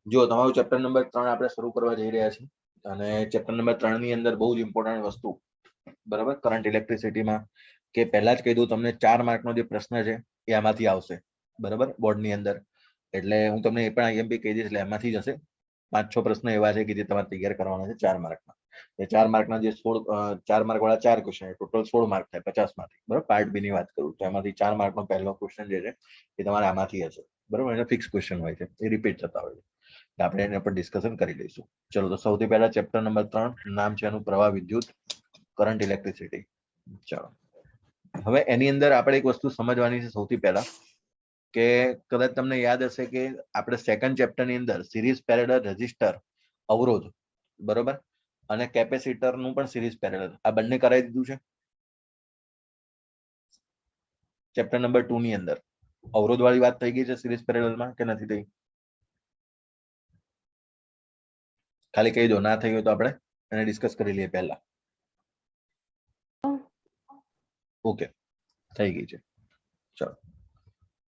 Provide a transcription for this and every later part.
જો તમારું chapter number 3 આપણે શરૂ કરવા જઈ રહ્યા છીએ અને ચેપ્ટર નંબર 3 ની અંદર બહુ જ ઇમ્પોર્ટન્ટ વસ્તુ બરાબર કરંટ ઇલેક્ટ્રિસિટીમાં કે પહેલા જ કહી દઉં તમને 4 માર્કનો જે પ્રશ્ન છે એ આમાંથી આવશે બરાબર બોર્ડની અંદર એટલે હું તમને એ પણ આઈએમપી કહી દઈશ એટલે એમાંથી જ હશે 5-6 પ્રશ્ન એવા છે કે જે તમારે તૈયાર કરવાના છે 4 માર્કના એ 4 માર્કના જે 4 માર્ક વાળા 4 ક્વેશ્ચન ટોટલ 16 માર્ક થાય 50 માંથી બરાબર પાર્ટ બી ની વાત કરું તો એમાંથી 4 માર્કનો પહેલો ક્વેશ્ચન જે છે એ તમારે આમાંથી હશે બરાબર એને ફિક્સ ક્વેશ્ચન હોય છે એ રિપીટ થતા હોય છે આપણે એના પર ડિસ્કશન કરી લઈશું ચલો તો સૌથી પહેલા ચેપ્ટર નંબર 3 નામ છે એનું પ્રવાહ વિદ્યુત કરંટ ઇલેક્ટ્રિસિટી ચાલો હવે એની અંદર આપણે એક વસ્તુ સમજવાની છે સૌથી પહેલા કે કદાચ તમને યાદ હશે કે આપણે સેકન્ડ ચેપ્ટર ની અંદર સિરીઝ પેરેલલ રેઝિસ્ટર અવરોધ બરોબર અને કેપેસિટર નું પણ સિરીઝ પેરેલલ આ બંને કરાવી દીધું છે ચેપ્ટર નંબર 2 ની અંદર અવરોધ વાળી વાત થઈ ગઈ છે સિરીઝ પેરેલલમાં કે નથી થઈ ખાલી કહી દો ના થઈ હોય તો આપણે એને ડિસ્કસ કરી લઈએ પહેલા ઓકે થઈ ગઈ છે ચલો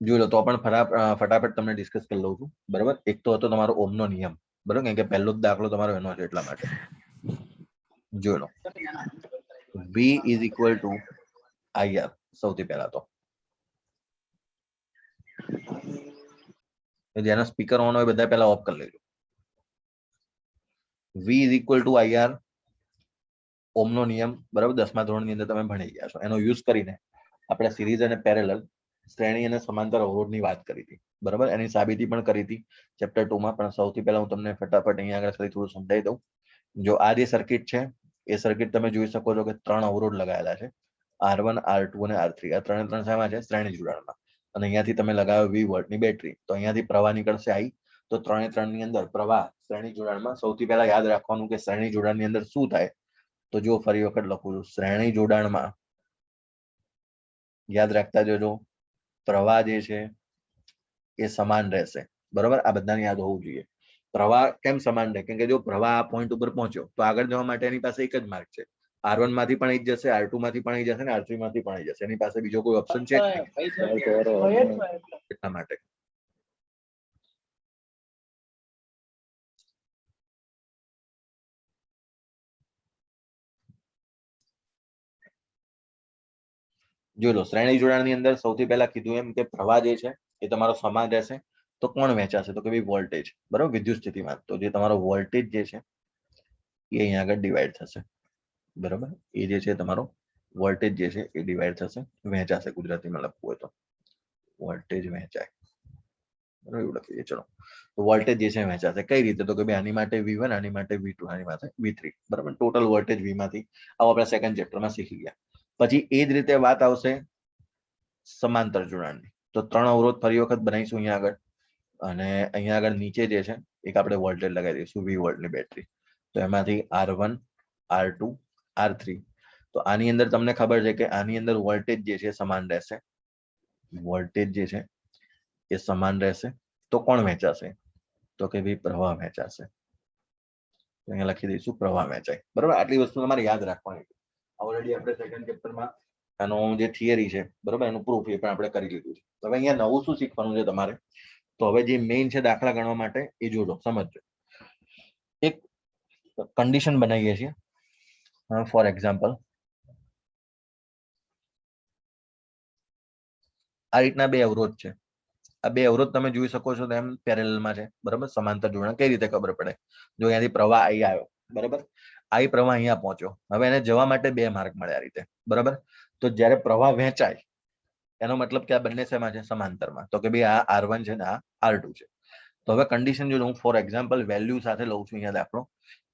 જોઈ લો તો પણ ફટાફટ તમને ડિસ્કસ કરી લઉં છું બરાબર એક તો હતો તમારો ઓમનો નિયમ બરાબર કેમ કે પહેલો જ દાખલો તમારો એનો છે એટલા માટે જોઈ લો V is equal to IR સૌથી પહેલા તો જેના સ્પીકર ઓન હોય બધા પહેલા ઓફ કરી લેજો V is equal to IR ઓમનો નિયમ બરાબર 10મા ધોરણની અંદર તમે ભણી ગયા છો એનો યુઝ કરીને આપણે સિરીઝ અને પેરેલલ શ્રેણી અને સમાંતર અવરોધની વાત કરી હતી બરાબર એની સાબિતી પણ કરી હતી ચેપ્ટર 2 માં પણ સૌથી પહેલા હું તમને ફટાફટ અહીંયા આગળ ફરી થોડું સમજાવી દઉં જો આ જે સર્કિટ છે એ સર્કિટ તમે જોઈ શકો છો કે 3 અવરોધ લગાવેલા છે R1 R2 અને R3 આ ત્રણ શામાં છે શ્રેણી જોડાણમાં અને અહીંયાથી તમે લગાવ્યો 20 વોલ્ટની બેટરી તો અહીંયાથી પ્રવાહ નીકળશે I તો 3 ની અંદર પ્રવાહ શ્રેણી જોડાણમાં સૌથી પહેલા યાદ રાખવાનું કે શ્રેણી જોડાણની અંદર શું થાય તો જો ફરી વખત લખું છું શ્રેણી જોડાણમાં યાદ રાખતા જજો પ્રવાહ જે છે એ સમાન રહેશે બરોબર આ બધાને યાદ હોવું જોઈએ પ્રવાહ કેમ સમાન રહે કેમ કે જો પ્રવાહ આ પોઈન્ટ ઉપર પહોંચ્યો તો આગળ જવા માટે એની પાસે એક જ માર્ગ છે R1 માંથી પણ આવી જશે R2 માંથી પણ આવી જશે અને R3 માંથી પણ આવી જશે એની પાસે બીજો કોઈ ઓપ્શન છે એટલા માટે જોઈ લો શ્રેણી જોડાણની અંદર સૌથી પહેલા કીધું એમ કે પ્રવાહ જે છે એ તમારો સમાન રહેશે તો કોણ વહેંચાશે તો કે ભાઈ વોલ્ટેજ બરોબર વિદ્યુત સ્થિતિમાં તો જે તમારો વોલ્ટેજ જે છે એ અહીંયા આગળ ડિવાઈડ થશે બરોબર એ જે છે તમારો વોલ્ટેજ જે છે એ ડિવાઈડ થશે વહેંચાશે ગુજરાતીમાં લખવું હોય તો વોલ્ટેજ વહેંચાય બરોબર એવું લખીએ ચલો તો વોલ્ટેજ જે છે વહેંચાશે કઈ રીતે તો કે ભાઈ આની માટે V1 આની માટે V2 આની માટે V3 બરાબર ટોટલ વોલ્ટેજ V માંથી આવો આપણે સેકન્ડ ચેપ્ટરમાં શીખી ગયા પછી એ જ રીતે વાત આવશે સમાંતર જોડાણની તો 3 અવરોધ ફરી વખત બનાવીશું અહીંયા આગળ અને અહીંયા આગળ નીચે જે છે એક આપણે વોલ્ટેજ લગાવી દઈશું 20 વોલ્ટની બેટરી તો એમાંથી R1 R2 R3 તો આની અંદર તમને ખબર છે કે આની અંદર વોલ્ટેજ જે છે સમાન રહેશે વોલ્ટેજ જે છે એ સમાન રહેશે તો કોણ વહેંચાશે તો કે ભાઈ પ્રવાહ વહેંચાશે અહીંયા લખી દઈશું પ્રવાહ વહેંચાય બરાબર આટલી વસ્તુ તમારે યાદ રાખવાની ઓલરેડી આપણે સેકન્ડ ચેપ્ટરમાં એનો જે થિયરી છે બરાબર એનું પ્રૂફ એ પણ આપણે કરી લીધું છે હવે અહીંયા નવું શું શીખવાનું છે તમારે તો હવે જે મેઇન છે દાખલા ગણવા માટે એ જોડો સમજો એક કન્ડિશન બનાવીએ છીએ ફોર એક્ઝામ્પલ આ રીતના બે અવરોધ છે આ બે અવરોધ તમે જોઈ શકો છો તેમ પેરેલલમાં છે બરાબર સમાંતર જોડાણ કઈ રીતે ખબર પડે જો અહીંયાથી પ્રવાહ અહીં આવ્યો બરાબર આ પ્રવાહ અહીંયા પહોંચ્યો હવે એને જવા માટે બે માર્ગ મળે આ રીતે બરાબર તો જ્યારે પ્રવાહ વહેંચાય એનો મતલબ કે આ બંને શેમાં છે સમાંતરમાં તો કે ભાઈ આ R1 છે ને આ R2 છે તો હવે કન્ડિશન જો હું ફોર એક્ઝામ્પલ વેલ્યુ સાથે લઉં છું અહીંયા દાખલો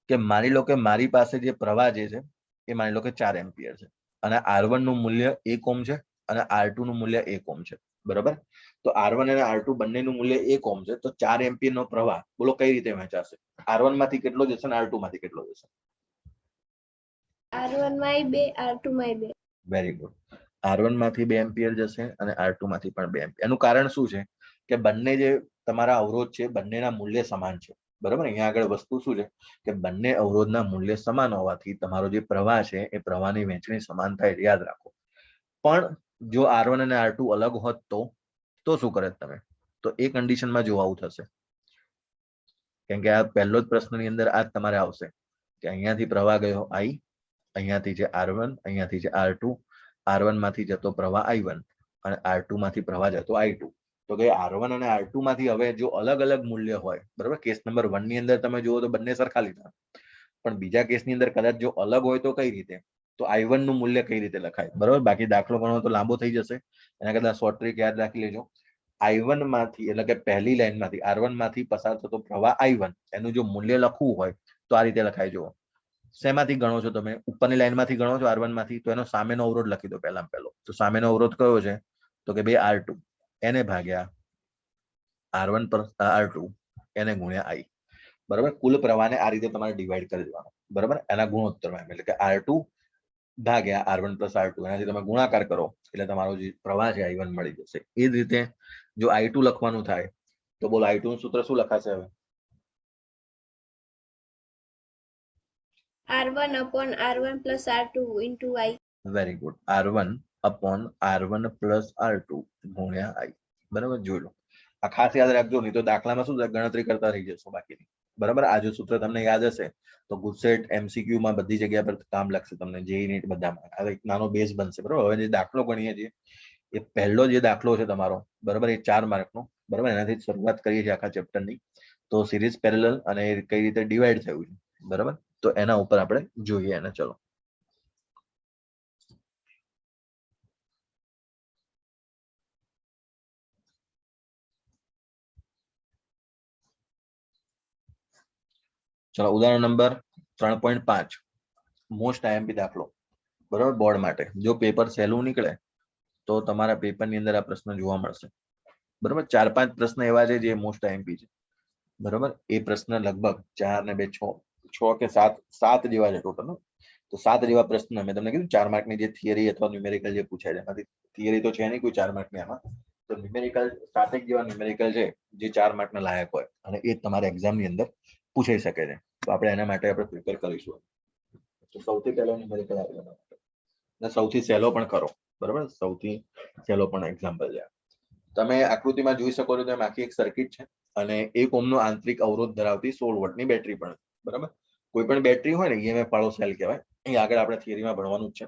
કે માની લો કે મારી પાસે જે પ્રવાહ જે છે એ માની લો કે 4 એમ્પિયર છે અને R1 નું મૂલ્ય 1 ઓહ્મ છે અને R2 નું મૂલ્ય 1 ઓહ્મ છે બરાબર તો R1 અને R2 બંનેનું મૂલ્ય 1 ઓહ્મ છે તો 4 એમ્પિયર નો પ્રવાહ બોલો કઈ રીતે વહેંચાશે R1 માંથી કેટલો જશે અને R2 માંથી કેટલો જશે R1 માં 2 R2 માં 2 વેરી ગુડ R1 માંથી 2 એમ્પિયર જશે અને R2 માંથી પણ 2 એમ્પિયર એનું કારણ શું છે કે બંને જે તમારા અવરોધ છે બંનેના મૂલ્ય સમાન છે બરાબર અહીંયા આગળ વસ્તુ શું છે કે બંને અવરોધના મૂલ્ય સમાન હોવાથી તમારો જે પ્રવાહ છે એ પ્રવાહની વહેંચણી સમાન થાય યાદ રાખો પણ જો R1 અને R2 અલગ હોત તો શું કરે તમે તો એ કન્ડિશનમાં જો આવું થશે કેમ કે આ પહેલો જ પ્રશ્નની અંદર આ જ તમારે આવશે કે અહીંયાથી પ્રવાહ ગયો I, અહીંયાથી છે R1, અહીંયાથી છે R2, R1 માંથી જતો પ્રવાહ I1 અને R2 માંથી પ્રવાહ જતો I2. તો કે R1 અને R2 માંથી હવે જો અલગ અલગ મૂલ્ય હોય, બરાબર, કેસ નંબર 1 ની અંદર તમે જુઓ તો બંને સરખા લીધા, પણ બીજા કેસની અંદર કદાચ જો અલગ હોય તો કઈ રીતે, તો I1 નું મૂલ્ય કઈ રીતે લખાય, બરાબર. બાકી દાખલો ગણો તો લાંબો થઈ જશે, એના કરતા શોર્ટ ટ્રીક યાદ રાખી લેજો. I1 માંથી એટલે કે પહેલી લાઈનમાંથી R1 માંથી પસાર થતો પ્રવાહ I1 એનું જો મૂલ્ય લખવું હોય તો આ રીતે લખાય. જુઓ, શેમાંથી ગણો છો તમે? ઉપરની લાઈનમાંથી ગણો છો R1 માંથી, તો એનો સામેનો અવરોધ લખી દો પહેલા પહેલો. તો સામેનો અવરોધ કયો છે? તો કે ભાઈ R2, એને ભાગ્યા R1 પર R2 એને ગુણ્યા I, બરાબર. કુલ પ્રવાહને આ રીતે તમારે ડિવાઈડ કરી દેવાનો, બરાબર, એના ગુણોત્તરમાં, એટલે કે R2 ભાગ્યા R1 પ્લસ R2, એનાથી તમે ગુણાકાર કરો એટલે તમારો જે પ્રવાહ છે I1 મળી જશે. એ જ રીતે જો I2 લખવાનું થાય તો બોલો I2 નું સૂત્ર શું લખાશે હવે? R1 upon R1 plus R2 into I. Very good. R1 upon R1 plus R2 ગુણ્યા I, બરાબર. જોઈ લો, આ ખાસ યાદ રાખજો, નહીં તો દાખલામાં શું ગણતરી કરતા રહી જશો બાકીની, બરાબર. આ જો સૂત્ર તમને યાદ હશે તો ગુજસેટ MCQ માં બધી જગ્યા પર કામ લાગશે તમને, JEE NEET બધામાં. આ એક નાનો બેઝ બનશે, બરાબર. હવે જે દાખલો ગણીએ છીએ એ પહેલો જે દાખલો છે તમારો, બરાબર, એ 4 માર્કનો, બરાબર. એનાથી શરૂઆત કરીએ છીએ આખા ચેપ્ટરની. તો સિરીઝ પેરેલલ અને કઈ રીતે ડિવાઈડ થયું છે, બરાબર, તો એના ઉપર આપણે જોઈએ. અને ચલો ચલો, ઉદાહરણ નંબર 3.5, મોસ્ટ IMP દાખલો, બરાબર, બોર્ડ માટે. જો પેપર સહેલું નીકળે તો તમારા પેપરની અંદર આ પ્રશ્ન જોવા મળશે, બરાબર. 4-5 પ્રશ્ન એવા છે જે મોસ્ટ IMP છે, બરાબર. એ પ્રશ્ન લગભગ 4 ને 2 6 કે 7 જેવા છે ટોટલ. તો 7 જેવા પ્રશ્ન મેં તમને કીધું 4 માર્કની જે થિયરી અથવા ન્યુમેરિકલ જે પૂછાય છે, એમાંથી થિયરી તો છે નહીં કોઈ 4 માર્કની આમાં, તો ન્યુમેરિકલ 7 જેવા ન્યુમેરિકલ છે જે 4 માર્કના લાયક હોય અને એ તમારા એક્ઝામની અંદર પૂછાઈ શકે છે. તો આપણે એના માટે આપણે પ્રિપેર કરીશું. તો સૌથી પહેલો ન્યુમેરિકલ આવ્યો અને સૌથી સહેલો પણ કરો, બરાબર. સૌથી સહેલો પણ એક્ઝામ્પલ છે. તમે આકૃતિમાં જોઈ શકો છો તેમ આખી એક સર્કિટ છે અને 1 ઓહ્મનો આંતરિક અવરોધ ધરાવતી 16 વોટની બેટરી પણ, બરાબર. કોઈ પણ બેટરી હોય ને EMF વાળો સેલ કહેવાય. અહીં આગળ આપણે થિયરીમાં ભણવાનું જ છે.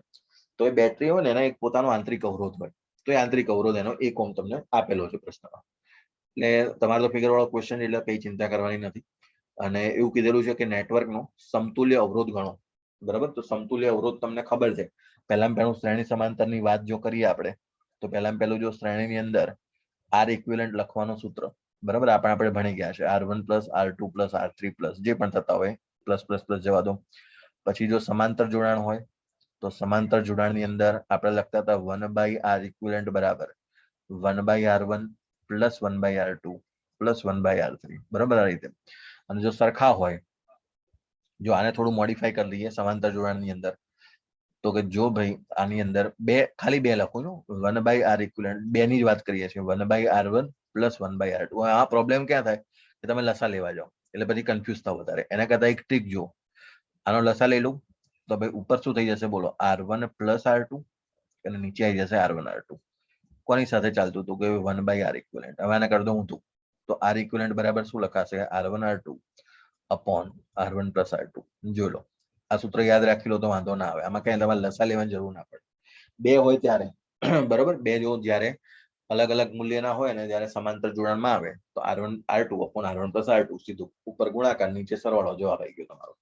તો એ બેટરી હોય ને એના એક પોતાનો આંતરિક અવરોધ હોય, તો એ આંતરિક અવરોધ એનો 1 ઓહ્મ તમને આપેલો છે પ્રશ્નમાં. એટલે તમારે તો ફિગર વાળો ક્વેશ્ચન એટલે કઈ ચિંતા કરવાની નથી. અને એવું કીધેલું છે કે નેટવર્કનો સમતુલ્ય અવરોધ ગણો, બરાબર. તો સમતુલ્ય અવરોધ તમને ખબર છે, પહેલામાં પહેલું શ્રેણી સમાંતરની વાત જો કરીએ આપણે, તો પહેલામાં પહેલું જો શ્રેણીની અંદર R ઇક્વિવેલન્ટ લખવાનું સૂત્ર, બરાબર, આપણે ભણી ગયા છે. R1 plus R2 plus R3 plus જે પણ થતા હોય પ્લસ પ્લસ પ્લસ જવા દો. પછી જો સમાંતર જોડાણ હોય તો સમાંતર જોડાણની અંદર આપણે લખતા હતા 1/R ઇક્વિવેલન્ટ બરાબર 1/R1 plus 1/R2 plus 1/R3, બરાબર. આ રીતે. અને જો સરખા હોય, જો આને થોડું મોડિફાઈ કરી લઈએ સમાંતર જોડાણની અંદર, તો કે જો ભાઈ આની અંદર ખાલી બે લખું છું, 1/R ઇક્વિવેલન્ટ 2 ની જ વાત કરીએ છીએ, 1/R1 પ્લસ 1/R2. આ પ્રોબ્લેમ ક્યાં થાય કે તમે લસા લેવા જાઓ એટલે પછી કન્ફ્યુઝ થાવ વધારે. એના કરતા એક ટ્રીક જો, આનો લસા લઈ લઉં તો ભાઈ ઉપર શું થઈ જશે બોલો, R1 પ્લસ R2 અને નીચે આવી જશે R1 R2. કોની સાથે ચાલતું હતું કે 1/R ઇક્વિવેલન્ટ. હવે આને કરી દઉં હું તો R ઇક્વિવેલન્ટ બરાબર શું લખાશે, R1 R2 upon R1 plus R2. જોઈ લો, આ સૂત્ર યાદ રાખી લો તો વાંધો ના આવે. આમાં કઈ તમારે લસા લેવાની જરૂર ના પડે. 2 હોય ત્યારે, બરાબર, 2 જો જ્યારે અલગ અલગ મૂલ્યના હોય ને જ્યારે સમાંતર જોડાણમાં આવે તો R1 R2 upon R1 plus R2 સીધું ઉપર ગુણાકાર નીચે સરવાળો જવાબ આવી ગયો તમારો.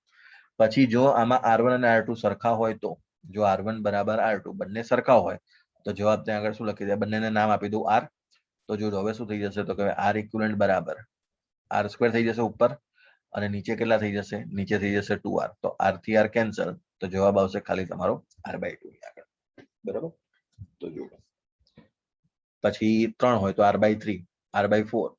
પછી જો આમાં R1 અને R2 સરખા હોય તો, જો R1 બરાબર R2 બંને સરખા હોય તો જવાબ ત્યાં આગળ શું લખી દે, બંનેને નામ આપી દઉં R. તો જો હવે શું થઈ જશે તો કે R ઇક્વિવેલન્ટ બરાબર R સ્ક્વેર થઈ જશે ઉપર અને નીચે કેટલા થઈ જશે, નીચે થઈ જશે 2R. તો R થી R કેન્સલ, તો જવાબ આવશે ખાલી તમારો R/2 આગળ, બરાબર. તો જો પછી 3 હોય તો R/3, R/4,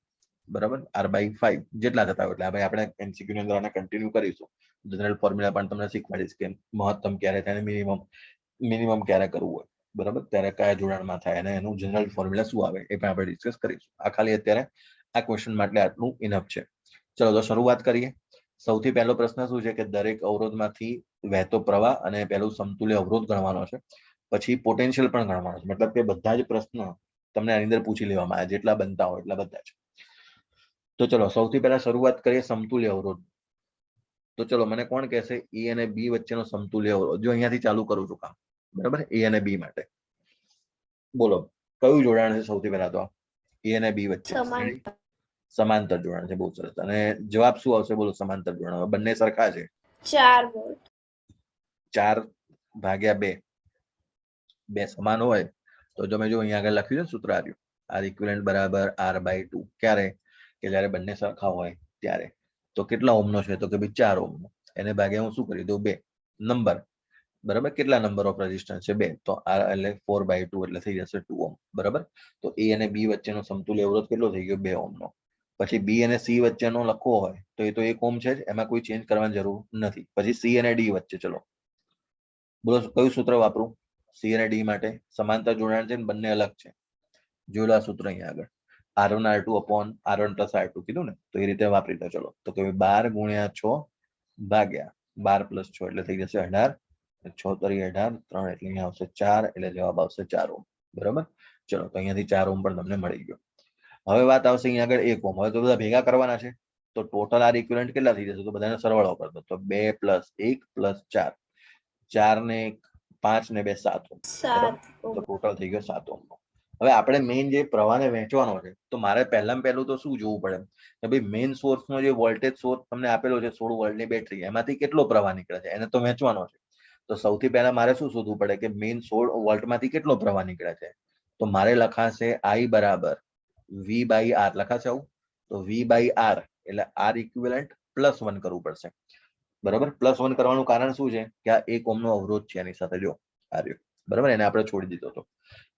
બરાબર, R/5 જેટલા થતા હોય એટલે હવે આપણે MCQ ની અંદર આને કન્ટિન્યુ કરીશું. જનરલ ફોર્મ્યુલા પણ તમને શીખવાડીશ કે મહત્તમ ક્યારે થાય, મિનિમમ ક્યારે કરવું હોય, બરાબર, ત્યારે કયા જોડાણમાં થાય અને એનું જનરલ ફોર્મ્યુલા શું આવે એ પણ આપણે ડિસ્કસ કરીશું. આ ખાલી અત્યારે આ ક્વેશ્ચન માટે આટલું ઇનફ છે. ચલો તો શરૂઆત કરીએ. સૌથી પહેલો પ્રશ્ન શું છે કે દરેક અવરોધમાંથી વહેતો પ્રવાહ અને પહેલું સમતુલ્ય અવરોધ ગણવાનો છે. પછી પોટેન્શિયલ પણ ગણવાનો છે. મતલબ કે બધા જ પ્રશ્ન તમને આની અંદર પૂછી લેવામાં આવે, જેટલા બનતા હોય એટલા બધા જ. તો ચલો સૌથી પહેલા શરૂઆત કરીએ સમતુલ્ય અવરોધ. તો ચલો મને કોણ કહેશે એ અને બી વચ્ચેનો સમતુલ્ય અવરોધ? જો અહીંયાથી ચાલુ કરું છું કામ, બરાબર, એ અને બી માટે બોલો કયું જોડાણ છે સૌથી પહેલા? તો એ અને બી વચ્ચે સમાંતર. સમાંતર જોડાણ છે. બહુ સરસ. અને જવાબ શું આવશે બોલો? સમાંતર જોડાણ. બંને સરખા છે. 4 વોલ્ટ. 4/2 બે સમાન હોય તો તમે જો અહીંયા આગળ લખ્યું છે સૂત્ર આવ્યું આર ઇક્વિવેલન્ટ બરાબર R/2. ક્યારે? કે જ્યારે બંને સરખા હોય ત્યારે. તો કેટલા ઓહમનો છે? તો કે ભાઈ 4 ઓહમનો. એને ભાગે હું શું કરી દઉં? 2 નંબર, બરાબર. કેટલા નંબર ઓફ રેઝિસ્ટન્સ છે? 2. તો R એટલે 4/2 એટલે થઈ જશે 2 ઓહમ, બરાબર. તો એ અને બી વચ્ચેનો સમતુલ્ય અવરોધ કેટલો થઈ ગયો? 2 ઓહમનો. પછી બી અને સી વચ્ચેનો લખવો હોય તો એ તો 1 ઓહમ છે જ, એમાં કોઈ ચેન્જ કરવાની જરૂર નથી. પછી સી અને ડી વચ્ચે ચલો બોલો કયું સૂત્ર વાપરું? સી અને ડી માટે સમાંતર જોડાણ છે ને બંને અલગ છે. જોયેલું આ સૂત્ર અહીંયા આગળ R1 R2 / R1 + R2 કીધું ને, તો એ રીતે વાપરી દો. ચલો તો કે 12 × 6 ભાગ્યા 12 + 6 એટલે થઈ જશે 18. 6 તરી 18, 3 એટલે અહીંયા આવશે 4 એટલે જવાબ આવશે 4 ઓહમ, બરાબર. ચલો તો અહીંયાથી 4 ઓહમ પણ તમને મળી ગયો. હવે વાત આવશે અહીંયા આગળ 1 ઓહમ. હવે તો બધા ભેગા કરવાના છે તો ટોટલ આર ઇક્વિવેલન્ટ કેટલા થઈ જશે? તો બધાને સરવાળો કરી દો. તો 2 + 1 + 4, 4 ને 1 5 ને 2 7 ઓહમ, બરાબર. 7 તો ઓહમ. ટોટલ થઈ ગયો 7 ઓહમનો. હવે આપણે મેઇન જે પ્રવાહને વહેંચવાનો છે તો મારે પહેલામાં પહેલું તો શું જોવું પડે કે ભાઈ મેઇન સોર્સનો જે વોલ્ટેજ સોર્સ તમને આપેલો છે 16 વોલ્ટની બેટરી, એમાંથી કેટલો પ્રવાહ નીકળે છે એને તો વહેંચવાનો છે. તો સૌથી પહેલા મારે શું શોધવું પડે કે મેઇન 16 વોલ્ટમાંથી કેટલો પ્રવાહ નીકળે છે? તો મારે લખાશે I બરાબર V/R લખાશે આવું. તો V/R એટલે R ઇક્વિવેલન્ટ +1 કરવું પડશે, બરાબર. +1 કરવાનું કારણ શું છે કે આ 1 ઓહમનો અવરોધ છે એની સાથે. જો આ રહ્યો, બરાબર. એને આપણે છોડી દીધો હતો.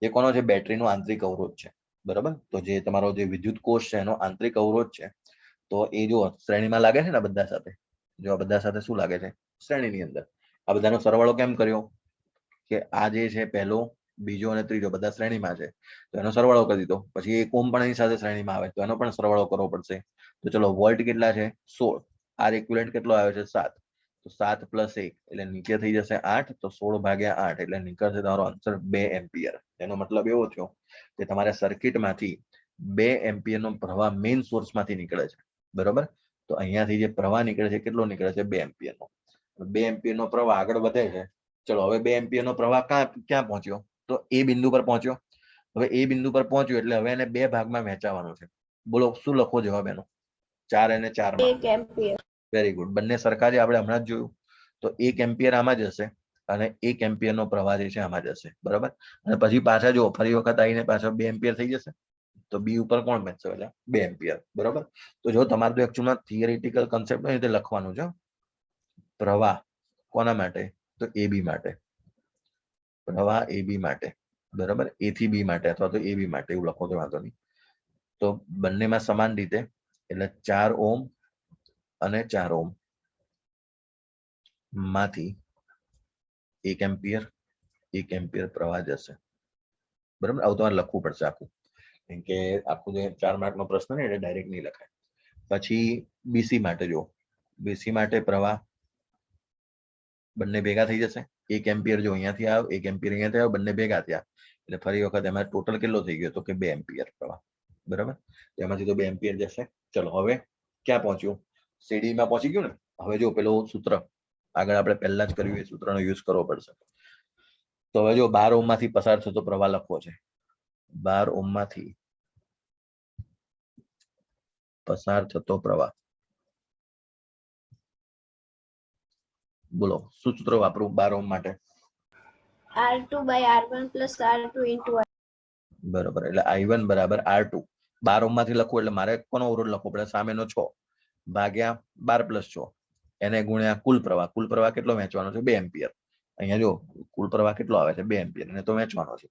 એ કોનો છે? બેટરીનો આંતરિક અવરોધ છે, બરાબર. તો જે તમારો જે વિદ્યુત કોષ છે એનો આંતરિક અવરોધ છે. તો એ જો શ્રેણીમાં લાગે છે ને બધા સાથે. જો આ બધા સાથે શું લાગે છે? શ્રેણીની અંદર. આ બધાનો સરવાળો કેમ કર્યો? કે આ જે છે પહેલો, બીજો અને ત્રીજો બધા શ્રેણીમાં છે તો એનો સરવાળો કરી દીધો. પછી 1 ઓહમ પણ એની સાથે શ્રેણીમાં આવે તો એનો પણ સરવાળો કરવો પડશે. તો ચલો વોલ્ટ કેટલા છે? 16. આર ઇક્વિવેલન્ટ કેટલો આવ્યો છે? 7. તો 7 + 1 એટલે નીચે થઈ જશે 8. તો 16/8 એટલે નીકળશે તમારો આન્સર 2 એમ્પિયર. એનો મતલબ એવો થયો કે તમારે સર્કિટમાંથી 2 એમ્પિયરનો પ્રવાહ મેઇન સોર્સમાંથી નીકળે છે, બરાબર. તો અહીંયાથી જે પ્રવાહ નીકળે છે કેટલો નીકળે છે? 2 એમ્પિયરનો. 2 એમ્પિયરનો પ્રવાહ આગળ વધે છે. ચલો હવે 2 એમ્પિયરનો પ્રવાહ ક્યાં પહોંચ્યો? તો એ બિંદુ પર પહોંચ્યો. હવે એ બિંદુ પર પહોંચ્યો એટલે હવે એને 2 ભાગમાં વહેંચાવાનું છે. બોલો શું લખો જવાબ એનો? 4 અને 4 માં. 1 એમ્પિયર. Very good. બંને સરખા છે, આપણે હમણાં જ જોયું. તો 1 એમ્પિયર આમાં જશે અને 1 એમ્પિયરનો પ્રવાહ જે છે આમાં જશે, બરાબર. અને પછી પાછા જો ફરી વખત આવીને પાછા 2 એમ્પિયર થઈ જશે. તો બી ઉપર કોણ બનશે? એટલે 2 એમ્પિયર, બરાબર. તો જો તમારે તો એકચ્યુઅલમાં થિયરિટિકલ કન્સેપ્ટ રીતે લખવાનું છે. પ્રવાહ કોના માટે? તો એબી માટે. પ્રવાહ એબી માટે, બરાબર. એ થી બી માટે અથવા તો એબી માટે એવું લખો તો વાંધો નહીં. તો બંનેમાં સમાન રીતે એટલે 4 ઓહમ અને 4 ઓહમ માંથી 1 એમ્પિયર 1 એમ્પિયર પ્રવાહ જશે, બરાબર. આવું તમારે લખવું પડશે આખું, કેમ કે આખું જે 4 માર્કનો પ્રશ્ન ને એટલે ડાયરેક્ટ નહીં લખાય. પછી બીસી માટે જો, બીસી માટે પ્રવાહ બંને ભેગા થઈ જશે. 1 એમ્પિયર જો અહીંયાથી આવ્યો, 1 એમ્પિયર અહીંયાથી આવ્યો, બંને ભેગા થયા એટલે ફરી વખત એમાં ટોટલ કેટલો થઈ ગયો? તો કે 2 એમ્પિયર પ્રવાહ, બરાબર. એમાંથી તો 2 એમ્પિયર જશે. ચલો હવે ક્યાં પહોંચ્યું? સીડીમાં પહોંચી ગયું ને. હવે જો પેલું સૂત્ર આગળ આપણે પહેલા જ કર્યું એ સૂત્રનો યુઝ કરવો પડશે. તો હવે જો 12 ઓહમ માંથી પસાર થતો પ્રવાહ લખવો છે. 12 ઓહમ માંથી પસાર થતો પ્રવાહ, બોલો શું સૂત્ર વાપરું 12 ઓહમ માટે? R2/R1 + R2 × I. બરોબર. એટલે I1 બરાબર R2. 12 ઓહમ માંથી લખવું એટલે મારે કોનો અવરોધ લખવો પડે? સામેનો 6 ભાગ્યા 12 + 6 એને ગુણ્યા કુલ પ્રવાહ. કુલ પ્રવાહ કેટલો વહેંચવાનો છે? 2 એમ્પિયર. અહીંયા જો કુલ પ્રવાહ કેટલો આવે છે? 2 એમ્પિયર. એને તો વહેંચવાનો છે.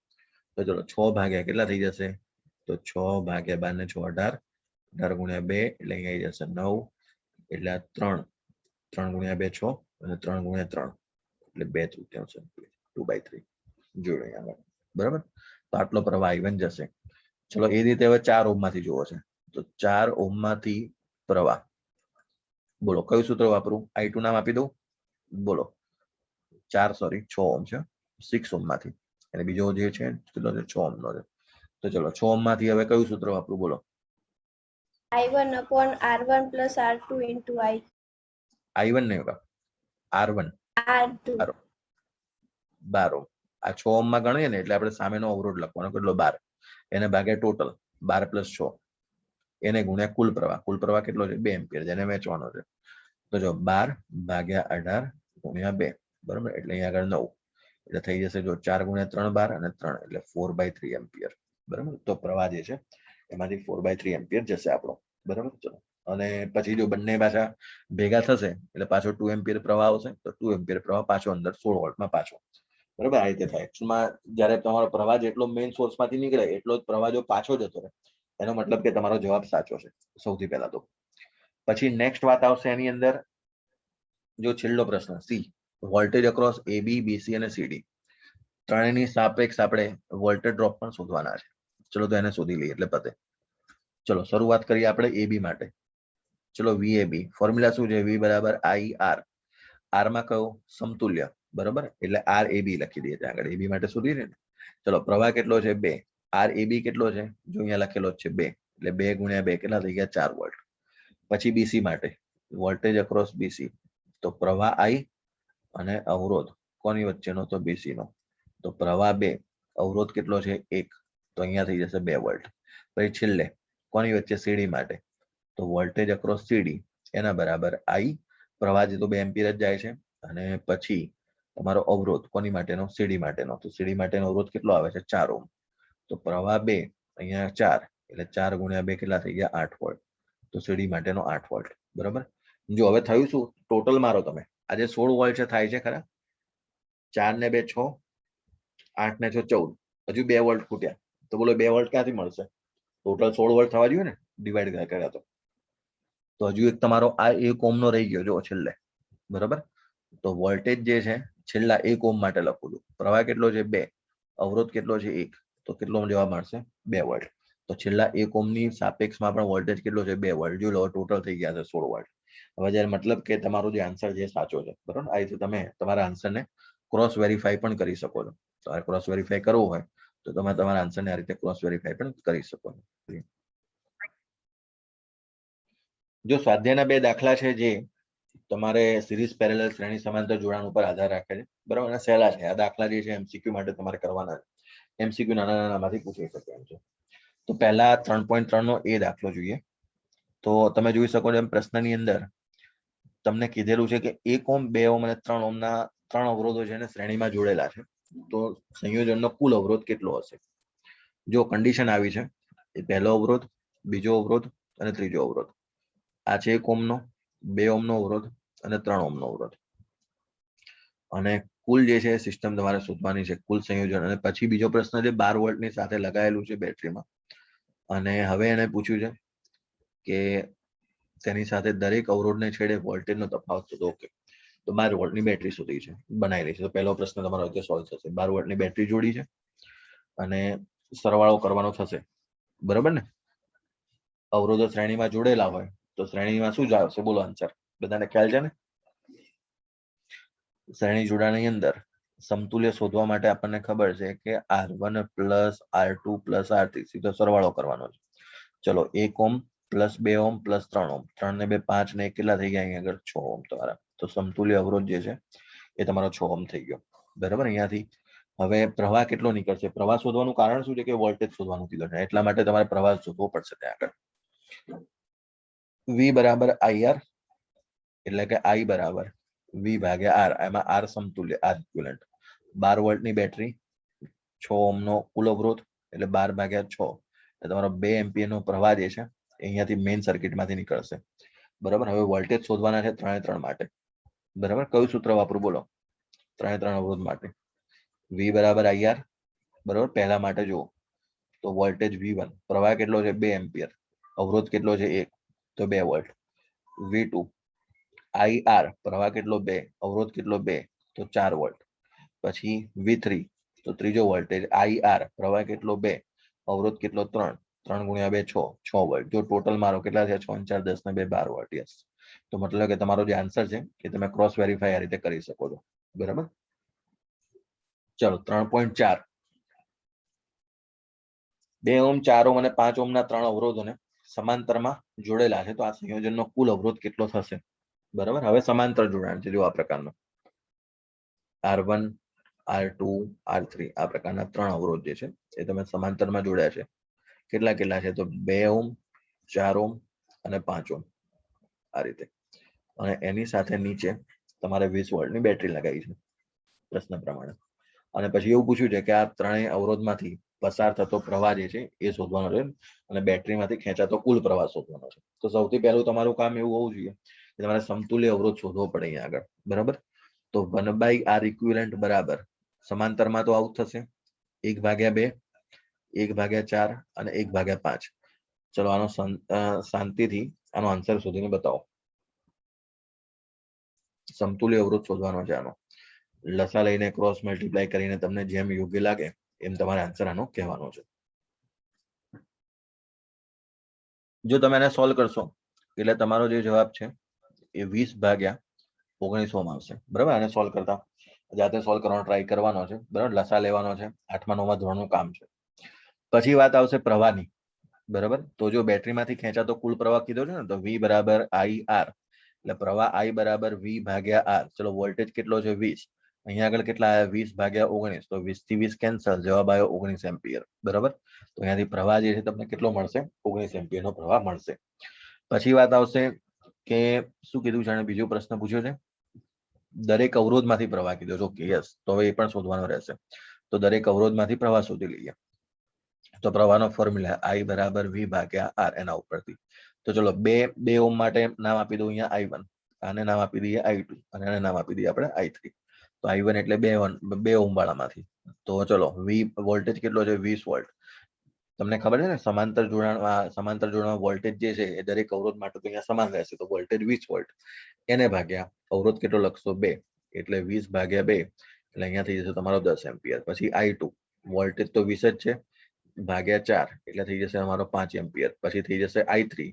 તો ચલો 6 ભાગ્યા કેટલા થઈ જશે? તો 6 ભાગ્યા 12 ને 6 18. 18 ગુણ્યા 2 એટલે અહીંયા આવી જશે 9 એટલે 3. 3 ગુણ્યા 2 6 અને 3 ગુણ્યા 3 એટલે 2/3 2/3 જોડે અહીંયા, બરાબર. તો આટલો પ્રવાહ I1 જશે. ચલો એ રીતે હવે 4 ઓહમ માંથી જોવો છે. તો 4 ઓહમ માંથી પ્રવાહ, બોલો કયું સૂત્ર વાપરું? I2 નામ આપી દઉં. બોલો 6 ઓહમ છે. 6 ઓહમ માંથી અને બીજો જે છે કેટલો છે? 6 ઓહમનો છે. તો ચલો 6 ઓહમ માંથી હવે કયું સૂત્ર વાપરું? બોલો I1 upon R1 plus R2 into I. I1 नहीं होगा, R1 R2. 12 ઓહ્મ. આ 6 ઓહ્મ માં ગણીએ ને એટલે આપણે સામેનો અવરોધ લખવાનો કેટલો 12, એને ભાગ્યા ટોટલ 12 + 6, એને ગુણ્યા કુલ પ્રવાહ કેટલો છે 2 એમ્પિયર, જેને વેચવાનો છે. તો જો 12 ભાગ્યા 18 ગુણ્યા 2, બરાબર, એટલે અહીંયા આગળ 9, એટલે થઈ જશે જો 4 ગુણ્યા 3 12 અને 3 એટલે 4/3 એમ્પિયર, બરાબર. તો પ્રવાહ જે છે એમાંથી 4/3 એમ્પિયર જશે આપણો, બરાબર. ચલો, અને પછી જો બંને પાછા ભેગા થશે એટલે પાછો 2 એમ્પિયર પ્રવાહ આવશે, તો 2 એમ્પિયર પ્રવાહ પાછો અંદર 16 વોલ્ટમાં પાછો, બરાબર. આ રીતે થાય. એકચ્યુઅલમાં જ્યારે તમારો પ્રવાહ જેટલો મેઇન સોર્સમાંથી નીકળે એટલો જ પ્રવાહ જો પાછો જતો રહે, એનો મતલબ કે તમારો જવાબ સાચો છે સૌથી પહેલા તો. પછી નેક્સ્ટ વાત આવશે એની અંદર, જો છેલ્લો પ્રશ્ન C, voltage across AB, BC અને CD ત્રણેયની સાપેક્ષ આપણે વોલ્ટેજ ડ્રોપ પણ શોધવાના છે. ચલો તો એને શોધી લઈએ એટલે પતે. ચલો શરૂઆત કરીએ આપણે AB માટે. ચલો VAB ફોર્મ્યુલા શું છે? V બરાબર IR. R માં કયો? સમતુલ્ય, બરાબર, એટલે RAB લખી દઈએ ત્યાં આગળ. AB માટે શોધીએ ને. ચલો પ્રવાહ કેટલો છે 2, RAB કેટલો છે જો અહીંયા લખેલો છે 2, એટલે 2 ગુણ્યા 2 કેટલા થઈ ગયા 4 વોલ્ટ. પછી BC માટે વોલ્ટેજ અક્રોસ BC, તો પ્રવાહ I અને અવરોધ કોની વચ્ચેનો? તો BC નો. તો પ્રવાહ 2, અવરોધ કેટલો છે 1, તો અહીંયા થઈ જશે 2 વોલ્ટ. પછી છેલ્લે કોની વચ્ચે? CD માટે, તો વોલ્ટેજ અક્રોસ CD એના બરાબર I, પ્રવાહ જે તો 2 એમ્પિયર જ જાય છે, અને પછી તમારો અવરોધ કોની માટેનો? CD માટેનો. તો CD માટેનો અવરોધ કેટલો આવે છે 4 ઓહ્મ. તો પ્રવાહ 2 અહીંયા 4, એટલે 4 ગુણ્યા 2 કેટલા થઈ ગયા 8 વોલ્ટ. તો CD માટેનો 8 વોલ્ટ, બરાબર. જો હવે થયું શું? ટોટલ મારો તમે, આજે 16 વોલ્ટ છે થાય છે ખરા? 4 ને 2 6, 8 ને 6 14, હજુ 2 વોલ્ટ ખૂટ્યા. તો બોલો 2 વોલ્ટ ક્યાંથી મળશે? ટોટલ 16 વોલ્ટ થવા જોઈએ ને ડિવાઈડ કર્યા તો હજુ એક તમારો આ 1 ઓહ્મ નો રહી ગયો જો છેલ્લે, બરાબર. તો વોલ્ટેજ જે છે છેલ્લા 1 ઓહ્મ માટે લખું છું. પ્રવાહ કેટલો છે 2, અવરોધ કેટલો છે 1, તો કેટલો જવાબ મળશે 2 વોલ્ટ. તો છેલ્લા 1 ઓહ્મ ની સાપેક્ષમાં પણ વોલ્ટેજ કેટલો છે 2 વોલ્ટ. જો લો ટોટલ થઈ ગયા છે 16 વોલ્ટ. હવે જ્યારે મતલબ કે તમારો જે આન્સર છે સાચો છે, બરાબર. આ રીતે તમે તમારા આન્સરને ક્રોસ વેરીફાઈ પણ કરી શકો છો. તો આ ક્રોસ વેરીફાઈ કરવું હોય તો તમે તમારા આન્સરને આ રીતે ક્રોસ વેરીફાઈ પણ કરી શકો છો. જો સ્વાધ્યાયના 2 દાખલા છે જે તમારે સિરીઝ પેરેલલ શ્રેણી સમાંતર જોડાણ ઉપર આધાર રાખે છે, બરાબર, અને સહેલા છે. આ દાખલા જે છે MCQ માટે તમારે કરવાના છે. MCQ નાના નાનામાંથી પૂછી શકે એમ છે. તો પહેલા 3.3 નો એ દાખલો જોઈએ. તો તમે જોઈ શકો છો એમ પ્રશ્નની અંદર તમને કીધેલું છે કે 1 ઓહ્મ 2 ઓહ્મ અને 3 ઓહ્મના 3 અવરોધો છે ને શ્રેણીમાં જોડેલા છે. તો સંયોજનનો કુલ અવરોધ કેટલો હશે? જો કન્ડિશન આવી છે એ પહેલો અવરોધ, બીજો અવરોધ અને ત્રીજો અવરોધ. આ છે 1 ઓહ્મનો, 2 ઓહ્મનો અવરોધ અને 3 ઓહ્મનો અવરોધ. અને કુલ જે છે સિસ્ટમ તમારે શોધવાની છે, કુલ સંયોજન. અને પછી બીજો પ્રશ્ન છે 12 વોલ્ટની સાથે લગાયેલું છે બેટરીમાં, અને હવે એને પૂછ્યું છે કે તેની સાથે દરેક અવરોધને છેડે વોલ્ટેજનો તફાવત શોધો. ઓકે, તો 12 વોલ્ટની બેટરી શોધી છે, બનાવેલી છે. તો પહેલો પ્રશ્ન તમારો રીતે સોલ્વ થશે. 12 વોલ્ટની બેટરી જોડી છે અને સરવાળો કરવાનો થશે, બરાબર ને. અવરોધો શ્રેણીમાં જોડેલા હોય તો શ્રેણીમાં શું આવશે? બોલો આન્સર, બધાને ખ્યાલ છે ને? શ્રેણી જોડાણની અંદર સમતુલ્ય શોધવા માટે આપણને ખબર છે કે R1 plus R2 plus R3 સીધો સરવાળો કરવાનો છે. ચલો 1 ohm plus 2 ohm plus 3 ohm, 3 ને 2 5 ને 1 કેટલા થઈ ગયા અહીંયા આગળ 6 ઓહ્મ તમારા. તો સમતુલ્ય અવરોધ જે છે એ તમારો 6 ઓહ્મ થઈ ગયો, બરાબર. અહીંયાથી હવે પ્રવાહ કેટલો નીકળશે? પ્રવાહ શોધવાનું કારણ શું છે કે વોલ્ટેજ શોધવાનું કીધું છે, એટલા માટે તમારે પ્રવાહ શોધવો પડશે ત્યાં આગળ. V બરાબર IR, એટલે કે I બરાબર V ભાગ્યા R. એમાં R સમતુલ્ય, R ઇક્વિવેલન્ટ. 12 વોલ્ટની બેટરી, 6 ઓહ્મનો કુલ અવરોધ, એટલે 12 ભાગ્યા 6, એટલે તમારો 2 એમ્પિયરનો પ્રવાહ જે છે અહીંયાથી મેઇન સર્કિટમાંથી નીકળશે, બરાબર. હવે વોલ્ટેજ શોધવાના છે 3 માટે, બરાબર. કયું સૂત્ર વાપરું બોલો 3 અવરોધ માટે? V બરાબર IR, બરાબર. પહેલા માટે જુઓ તો વોલ્ટેજ V1, પ્રવાહ કેટલો છે 2 એમ્પિયર, અવરોધ કેટલો છે 1, તો 2 વોલ્ટ. V2 IR, પ્રવાહ કેટલો 2, અવરોધ કેટલો 2, તો 4 વોલ્ટ. પછી V3 તો ત્રીજો વોલ્ટેજ IR, પ્રવાહ કેટલો 2, અવરોધ કેટલો 3, 3 ગુણ્યા 2 6 વોલ્ટ. જો ટોટલ મારો કેટલા થયા 6 4 10 ને 2 12 વોલ્ટ. યસ. તો મતલબ કે તમારો જે આન્સર છે એ તમે ક્રોસ વેરીફાઈ આ રીતે કરી શકો છો, બરાબર. ચલો 3.4, 2 ઓહ્મ 4 ઓહ્મ અને 5 ઓહ્મના 3 અવરોધોને સમાંતરમાં જોડેલા છે તો આ સંયોજનનો કુલ અવરોધ કેટલો થશે? બરાબર, હવે સમાંતર જોડાણ છે જો આ પ્રકારનો R1 R2 R3 આ પ્રકારના 3 અવરોધ જે છે એ તમે સમાંતરમાં જોડ્યા છે. કેટલા કેટલા છે? તો 2 ઓહ્મ 4 ઓહ્મ અને 5 ઓહ્મ આ રીતે. અને એની સાથે નીચે તમારે 20 વોલ્ટની બેટરી લગાવી છે પ્રશ્ન પ્રમાણે. અને પછી એવું પૂછ્યું છે કે આ ત્રણેય અવરોધમાંથી પસાર થતો પ્રવાહ જે છે એ શોધવાનો છે અને બેટરીમાંથી ખેંચાતો કુલ પ્રવાહ શોધવાનો છે. તો સૌથી પહેલું તમારું કામ એવું હોવું જોઈએ કે તમારે સમતુલ્ય અવરોધ શોધવો પડે અહીંયા આગળ. બરાબર, તો 1/R ઇક્વિવેલન્ટ બરાબર સમાંતરમાં તો આવું થશે 1/2 1/4 અને 1/5. ચલો આનો શાંતિથી આનો આન્સર શોધીને બતાવો. સમતુલ્ય અવરોધ શોધવાનો છે આનો. લસા લઈને ક્રોસ મલ્ટીપ્લાય કરીને તમને જેમ યોગ્ય લાગે એમ તમારે આન્સર આનો કહેવાનો છે. જો તમે એને સોલ્વ કરશો એટલે તમારો જે જવાબ છે એ 20/19 ઓહ્મ આવશે. બરાબર, આને સોલ્વ કરતા જાતે સોલ્વ કરવાનો ટ્રાય કરવાનો છે. બરાબર, લસા લેવાનો છે, 8મા 9મા ધોરણનું કામ છે. પછી વાત આવશે પ્રવાહની. બરાબર, તો જો બેટરીમાંથી ખેંચાતો કુલ પ્રવાહ કીધો છે ને તો V બરાબર IR, એટલે પ્રવાહ I બરાબર V/R. ચલો વોલ્ટેજ કેટલો છે 20, અહીંયા આગળ કેટલા આવ્યા 20/19, તો 20 થી 20 કેન્સલ, જવાબ આવ્યો 19 એમ્પિયર. બરાબર, તો અહીંયાથી પ્રવાહ જે છે તમને કેટલો મળશે? 19 એમ્પિયરનો પ્રવાહ મળશે. પછી વાત આવશે કે શું કીધું છે, બીજો પ્રશ્ન પૂછ્યો છે દરેક અવરોધમાંથી પ્રવાહ કીધો છે. ઓકે યસ, તો હવે એ પણ શોધવાનો રહેશે. તો દરેક અવરોધમાંથી પ્રવાહ શોધી લઈએ. તો પ્રવાહનો ફોર્મ્યુલા I બરાબર V/R એના ઉપરથી. તો ચલો 2 ઓહ્મ માટે નામ આપી દઉં અહીંયા I1, આને નામ આપી દઈએ I2 અને આને નામ આપી દઈએ આપણે I3. તો I1 એટલે 2 ઓહ્મ વાળામાંથી. તો ચલો V વોલ્ટેજ કેટલો છે 20 વોલ્ટ. તમને ખબર છે ને સમાંતર જોડાણમાં વોલ્ટેજ જે છે એ દરેક અવરોધ માટે તો અહીંયા સમાન રહેશે. તો વોલ્ટેજ 20 વોલ્ટ એને ભાગ્યા અવરોધ કેટલો લખશો 2, એટલે 20/2 એટલે અહીંયા થઈ જશે તમારો 10 એમ્પિયર. પછી I2 વોલ્ટેજ તો 20 જ છે ભાગ્યા 4 એટલે થઈ જશે અમારો 5 એમ્પિયર. પછી થઈ જશે I3,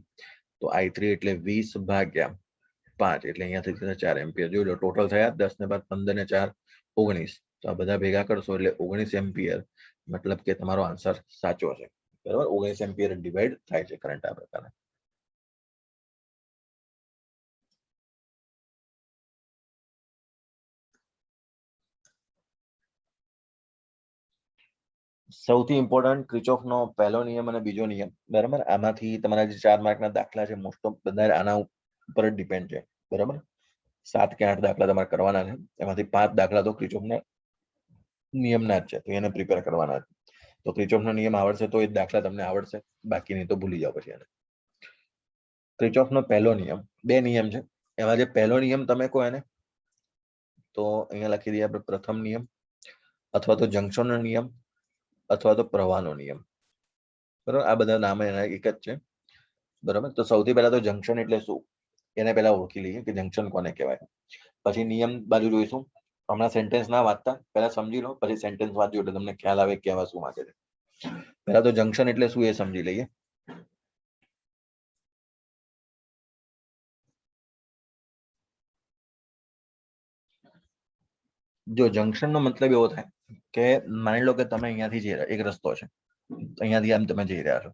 તો I3 એટલે 20/5 એટલે અહીંયા થઈ જશે 4 એમ્પિયર. જોઈ લો ટોટલ થયા 10 ને બાદ 15 ને 4 19. તો આ બધા ભેગા કરશો એટલે 19 એમ્પિયર, મતલબ કે તમારો આન્સર સાચો છે. બરાબર, 19 એમ્પિયર ડિવાઈડ થાય છે કરંટ આ પ્રકારે. સૌથી ઇમ્પોર્ટન્ટ ક્રિચોફનો પહેલો નિયમ અને બીજો નિયમ. બરાબર, આમાંથી તમારા જે 4 માર્કના દાખલા છે મોસ્ટ ઓફ બધા આના ઉપર જ ડિપેન્ડ છે. બરાબર, 7 કે 8 દાખલા તમારે કરવાના છે, એમાંથી 5 દાખલા તો ક્રિચોફના નિયમના જ છે, તો એને પ્રિપેર કરવાના છે. તો ક્રિચોફનો નિયમ આવડશે તો એ દાખલા તમને આવડશે, બાકી નહીં તો ભૂલી જાઓ પછી એને. ક્રિચોફનો પહેલો નિયમ, 2 નિયમ છે, એમાં જે પહેલો નિયમ તમે કહો એને તો અહીંયા લખી દઈએ આપણે પ્રથમ નિયમ, અથવા તો જંક્શનનો નિયમ, અથવા તો પ્રવાહનો નિયમ. બરાબર, આ બધા નામ એના એક જ છે. બરાબર, તો સૌથી પહેલા તો જંક્શન એટલે શું એને પહેલા ઓળખી લઈએ કે જંક્શન કોને કહેવાય. પછી નિયમ બાજુ જોઈશું. હમણાં સેન્ટેન્સ ના વાંચતા પહેલા સમજી લો, પછી સેન્ટેન્સ વાંચજો એટલે તમને ખ્યાલ આવે કહેવા શું માંગે છે. પહેલા તો જંક્શન એટલે શું એ સમજી લઈએ. જો જંક્શનનો મતલબ એવો થાય કે માની લો કે તમે અહીંયાથી જઈ રહ્યા, એક રસ્તો છે, અહીંયાથી આમ તમે જઈ રહ્યા છો,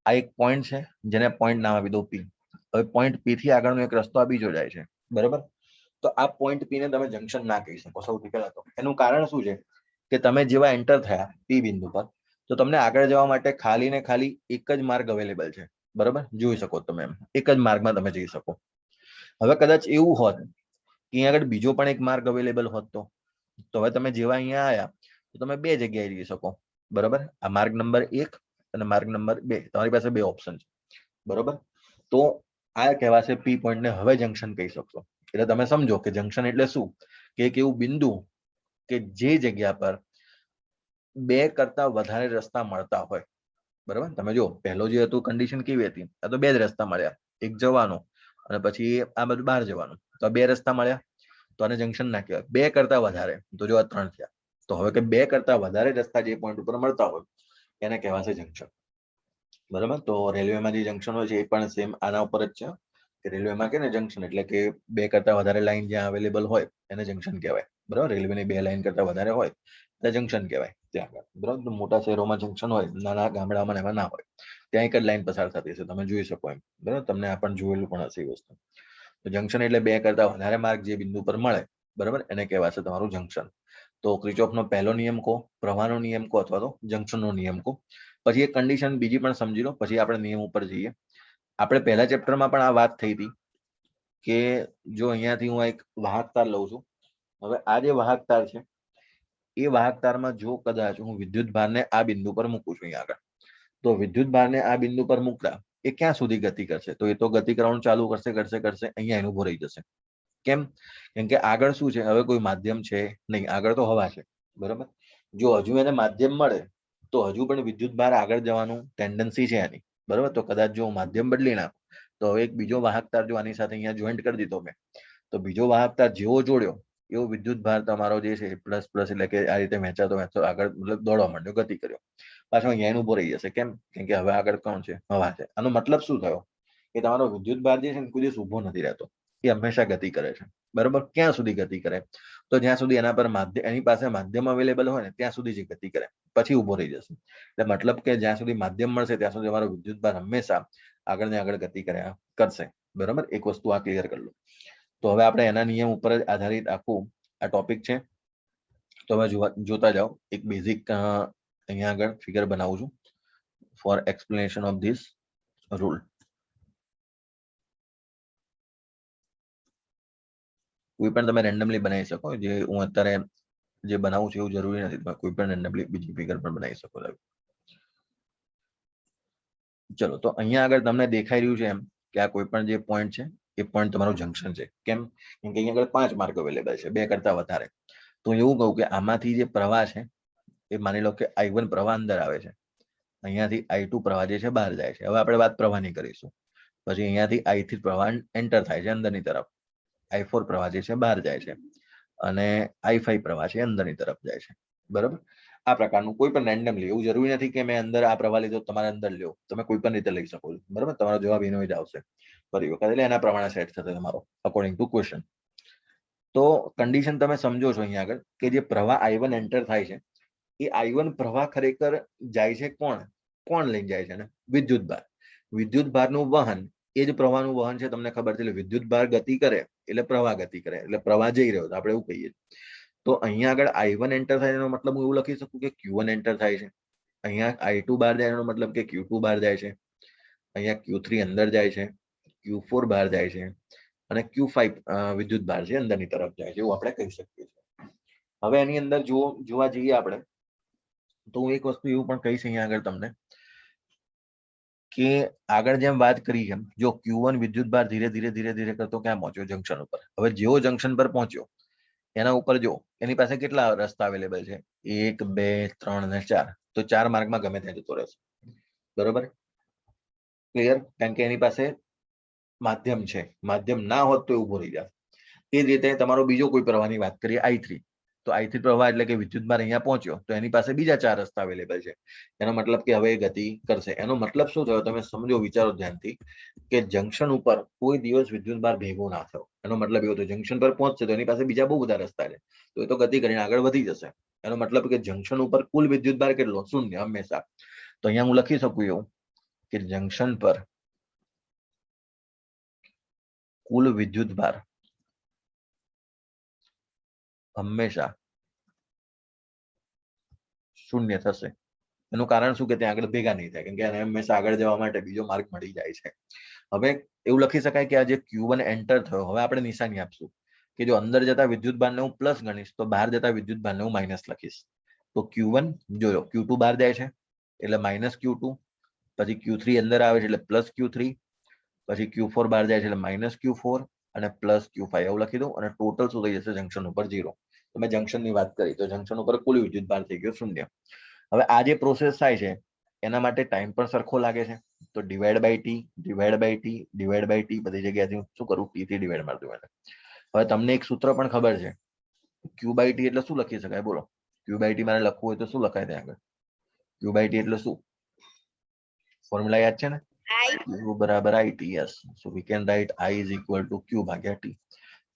આ એક પોઈન્ટ છે જેને પોઈન્ટ નામ આપી દો P. હવે પોઈન્ટ P થી આગળનો એક રસ્તો આ બીજો જાય છે. બરાબર, તો આ પોઈન્ટ P ને તમે જંક્શન ના કહી શકો સૌથી પહેલા તો. એનું કારણ શું છે કે તમે જેવા એન્ટર થયા P બિંદુ પર તો તમને આગળ જવા માટે ખાલી ને ખાલી એક જ માર્ગ અવેલેબલ છે. બરાબર, જોઈ શકો તમે એમ એક જ માર્ગમાં તમે જઈ શકો. હવે કદાચ એવું હોત કે અહીંયા આગળ બીજો પણ એક માર્ગ અવેલેબલ હોત તો હવે તમે જેવા અહીંયા આવ્યા તો તમે 2 જગ્યાએ જઈ શકો. બરાબર, આ માર્ગ નંબર 1 અને માર્ગ નંબર 2, તમારી પાસે 2 ઓપ્શન છે. બરાબર, તો આ કહેવાશે P પોઈન્ટ ને હવે જંક્શન કહી શકશો. એટલે તમે સમજો કે જંક્શન એટલે શું કે એક એવું બિંદુ કે જે જગ્યા પર 2 કરતા વધારે રસ્તા મળતા હોય. બરાબર, તમે જો પહેલો જે હતું કન્ડિશન કેવી હતી, આ તો 2 જ રસ્તા મળ્યા, એક જવાનો અને પછી આ બધું બહાર જવાનું, તો 2 રસ્તા મળ્યા, તો આને જંક્શન ના કહેવાય. 2 કરતા વધારે, તો જો આ 3 થયા. તો હવે કે 2 કરતા વધારે રસ્તા જે પોઈન્ટ ઉપર મળતા હોય એને કહેવાશે જંક્શન. બરાબર, તો રેલવેમાં જે જંક્શન હોય છે એ પણ સેમ આના ઉપર જ છે કે રેલવેમાં કે ને જંક્શન એટલે કે 2 કરતા વધારે લાઈન જ્યાં અવેલેબલ હોય એને જંક્શન કહેવાય. બરાબર, રેલવેની 2 લાઈન કરતા વધારે હોય એટલે જંક્શન કહેવાય ત્યાં આગળ. બરાબર, મોટા શહેરોમાં જંક્શન હોય, નાના ગામડામાં એમાં ના હોય. ત્યાં એક જ લાઈન પસાર થતી હશે, તમે જોઈ શકો એમ, બરાબર. તમને આ પણ જોયેલું પણ હશે એ વસ્તુ. તો જંકશન એટલે બે કરતા વધારે માર્ગ જે બિંદુ પર મળે, બરાબર, એને કહેવાશે તમારું જંકશન. તો ક્રિચોફનો પહેલો નિયમ કહો, પ્રવાહનો નિયમ કહો, અથવા તો જંકશનનો નિયમ કહો. પછી એક કન્ડિશન બીજી પણ સમજી લો, પછી આપણે નિયમ ઉપર જઈએ. આપણે પહેલા ચેપ્ટરમાં પણ આ વાત થઈ હતી કે જો અહીંયાથી હું એક વાહક તાર લઉં છું, હવે આ જે વાહક તાર છે એ વાહક તારમાં જો કદાચ હું વિદ્યુત ભારને આ બિંદુ પર મૂકું છું અહીંયા આગળ, તો વિદ્યુત ભારને આ બિંદુ પર મૂકતા એ ક્યાં સુધી ગતિ કરશે? તો એ તો ગતિ કરવાનું ચાલુ કરશે કરશે કરશે અહીંયા એનું ઉભો રહી જશે. કેમ? કેમ કે આગળ શું છે, હવે કોઈ માધ્યમ છે નહીં, આગળ તો હવા છે, બરાબર. જો હજુ એને માધ્યમ મળે તો હજુ પણ વિદ્યુત ભાર આગળ જવાનું ટેન્ડન્સી છે એની, બરાબર. તો કદાચ જો માધ્યમ બદલી નાખું તો હવે એક બીજો વાહક તાર જો આની સાથે અહીંયા જોઈન્ટ કરી દીધો મેં, તો બીજો વાહક તાર જેવો જોડ્યો એવો વિદ્યુત ભાર તમારો જે છે પ્લસ પ્લસ એટલે કે આ રીતે વહેંચાતો આગળ મતલબ દોડવા માંડ્યો, ગતિ કર્યો, પાછો અહીંયા એનું ઉભો રહી જશે. કેમ? કેમ કે હવે આગળ કોણ છે? હવા છે. આનો મતલબ શું થયો? કે તમારો વિદ્યુત ભાર જે છે ને કોઈ દિવસ ઉભો નથી રહેતો, એ હંમેશા ગતિ કરે છે, બરાબર. ક્યાં સુધી ગતિ કરે? તો જ્યાં સુધી એના પર એની પાસે માધ્યમ અવેલેબલ હોય ને ત્યાં સુધી જ ગતિ કરે, પછી ઉભો રહી જશે. એટલે મતલબ કે જ્યાં સુધી માધ્યમ મળશે ત્યાં સુધી તમારો વિદ્યુત ભાર હંમેશા આગળ ને આગળ ગતિ કર્યા કરશે, બરાબર. એક વસ્તુ આ ક્લિયર કરી લો. તો હવે આપણે એના નિયમ ઉપર જ આધારિત આખું આ ટોપિક છે. તો હવે જોતા જાઓ. એક બેઝિક અહીંયા આગળ ફિગર બનાવું છું for explanation of this rule. કોઈ પણ તમે રેન્ડમલી બનાવી શકો, જે હું અત્યારે જે બનાવું છું એવું જરૂરી નથી, તમે કોઈ પણ રેન્ડમલી બીજી ફિગર પણ બનાવી શકો છો. ચલો, તો અહીંયા આગળ તમને દેખાઈ રહ્યું છે એમ કે આ કોઈ પણ જે પોઈન્ટ છે એ પોઈન્ટ તમારું જંકશન છે. કેમ? કેમ કે અહીંયા આગળ 5 માર્ગ અવેલેબલ છે, 2 કરતા વધારે. તો એવું કહું કે આમાંથી જે પ્રવાહ છે એ માની લો કે I1 પ્રવાહ અંદર આવે છે, અહીંયાથી I2 પ્રવાહ જે છે બહાર જાય છે. હવે આપણે વાત પ્રવાહની કરીશું. પછી અહીંયાથી I3 પ્રવાહ એન્ટર થાય છે અંદરની તરફ, I4 પ્રવાહ જે છે બહાર જાય છે, અને I5 પ્રવાહ છે અંદરની તરફ જાય છે, બરાબર. આ પ્રકારનું કોઈ પણ રેન્ડમલી, એવું જરૂરી નથી કે મેં અંદર આ પ્રવાહ લીધો તમારે અંદર લ્યો, તમે કોઈ પણ રીતે લઈ શકો છો, બરાબર. તમારો જવાબ એનો જ આવશે ફરી વખત, એટલે એના પ્રમાણે સેટ થશે તમારો અકોર્ડિંગ ટુ ક્વેશ્ચન. તો કન્ડિશન તમે સમજો છો અહીંયા આગળ કે જે પ્રવાહ I1 એન્ટર થાય છે એ I1 પ્રવાહ ખરેખર જાય છે કોણ લઈને જાય છે ને? વિદ્યુત ભાર. વિદ્યુત ભારનું વહન એ જ પ્રવાહનું વહન છે, તમને ખબર છે. એટલે વિદ્યુત ભાર ગતિ કરે એટલે પ્રવાહ ગતિ કરે, એટલે પ્રવાહ જઈ રહ્યો આપણે એવું કહીએ. તો અહીંયા આગળ I1 એન્ટર થાય એનો મતલબ હું એવું લખી શકું કે Q1 એન્ટર થાય છે. અહીંયા I2 બહાર જાય એનો મતલબ કે Q2 બહાર જાય છે. અહીંયા Q3 અંદર જાય છે, Q4 બહાર જાય છે, અને Q5 વિદ્યુત ભાર છે અંદરની તરફ જાય છે, એવું આપણે કહી શકીએ છીએ. હવે એની અંદર જોવા જઈએ આપણે તો હું એક વસ્તુ એવું પણ કહીશ અહીંયા આગળ તમને કે આગળ જેમ વાત કરી એમ જો Q1 વિદ્યુત ભાર ધીરે ધીરે ધીરે ધીરે કરતો ક્યાં પહોંચ્યો? જંકશન ઉપર. હવે જેવો જંકશન પર પહોંચ્યો એના ઉપર જો એની પાસે કેટલા રસ્તા અવેલેબલ છે? 1 2 3 અને 4. તો 4 માર્ગમાં ગમે ત્યાં જતો રહેશે, બરોબર. ક્લિયર? કારણ કે એની પાસે માધ્યમ છે, માધ્યમ ના હોત તો ઉભો રહી જાય. એ જ રીતે તમારો બીજો કોઈ પ્રવાહની વાત કરીએ I3, તો I3 પ્રવાહ એટલે કે વિદ્યુત ભાર અહીંયા પહોંચ્યો તો એની પાસે બીજા 4 રસ્તા અવેલેબલ છે. એનો મતલબ કે હવે એ ગતિ કરશે. એનો મતલબ શું થયો? તમે સમજો, વિચારો ધ્યાનથી કે જંકશન ઉપર કોઈ દિવસ વિદ્યુત ભાર ભેગો ના થયો. એનો મતલબ એવો થયો જંકશન પર પહોંચશે તો એની પાસે બીજા બહુ બધા રસ્તા છે, તો એ તો ગતિ કરીને આગળ વધી જશે. એનો મતલબ કે જંકશન ઉપર કુલ વિદ્યુત ભાર કેટલો? 0 હંમેશા. તો અહીંયા હું લખી શકું એવું કે જંકશન પર કુલ વિદ્યુત ભાર હંમેશા 0 થશે. એનું કારણ શું કે ત્યાં આગળ ભેગા નહીં થાય, કેમ કે એને હંમેશા આગળ જવા માટે બીજો માર્ગ મળી જાય છે. હવે એવું લખી શકાય કે આ જે Q1 એન્ટર થયો, હવે આપણે નિશાની આપશું કે જો અંદર જતા વિદ્યુત ભારને હું પ્લસ ગણીશ તો બહાર જતા વિદ્યુત ભારને હું માઇનસ લખીશ. તો Q1 જોયો, Q2 બહાર જાય છે એટલે માઇનસ Q2, પછી Q3 અંદર આવે છે એટલે પ્લસ Q3, પછી Q4 બહાર જાય છે એટલે માઇનસ Q4 અને પ્લસ Q5 એવું લખી દઉં, અને ટોટલ શું થઈ જશે? જંકશન ઉપર 0. તમે જંકશનની વાત કરી તો જંકશન ઉપર કુલ વિદ્યુત ભાર થઈ ગયો 0. હવે આ જે પ્રોસેસ થાય છે એના માટે ટાઈમ પણ સરખો લાગે છે, તો divide by T divide by T divide by T બધી જગ્યાએથી હું શું કરું? ટી થી ડિવાઈડ મારી દઉં એને. હવે તમને એક સૂત્ર પણ ખબર છે, Q બાય ટી એટલે શું લખી શકાય? બોલો. Q બાય ટી મારે લખવું હોય તો શું લખાય ત્યાં આગળ? Q બાય ટી એટલે શું? ફોર્મ્યુલા યાદ છે ને? Q બરાબર IT. Yes. So we can write I is equal to Q ભાગ્યા T.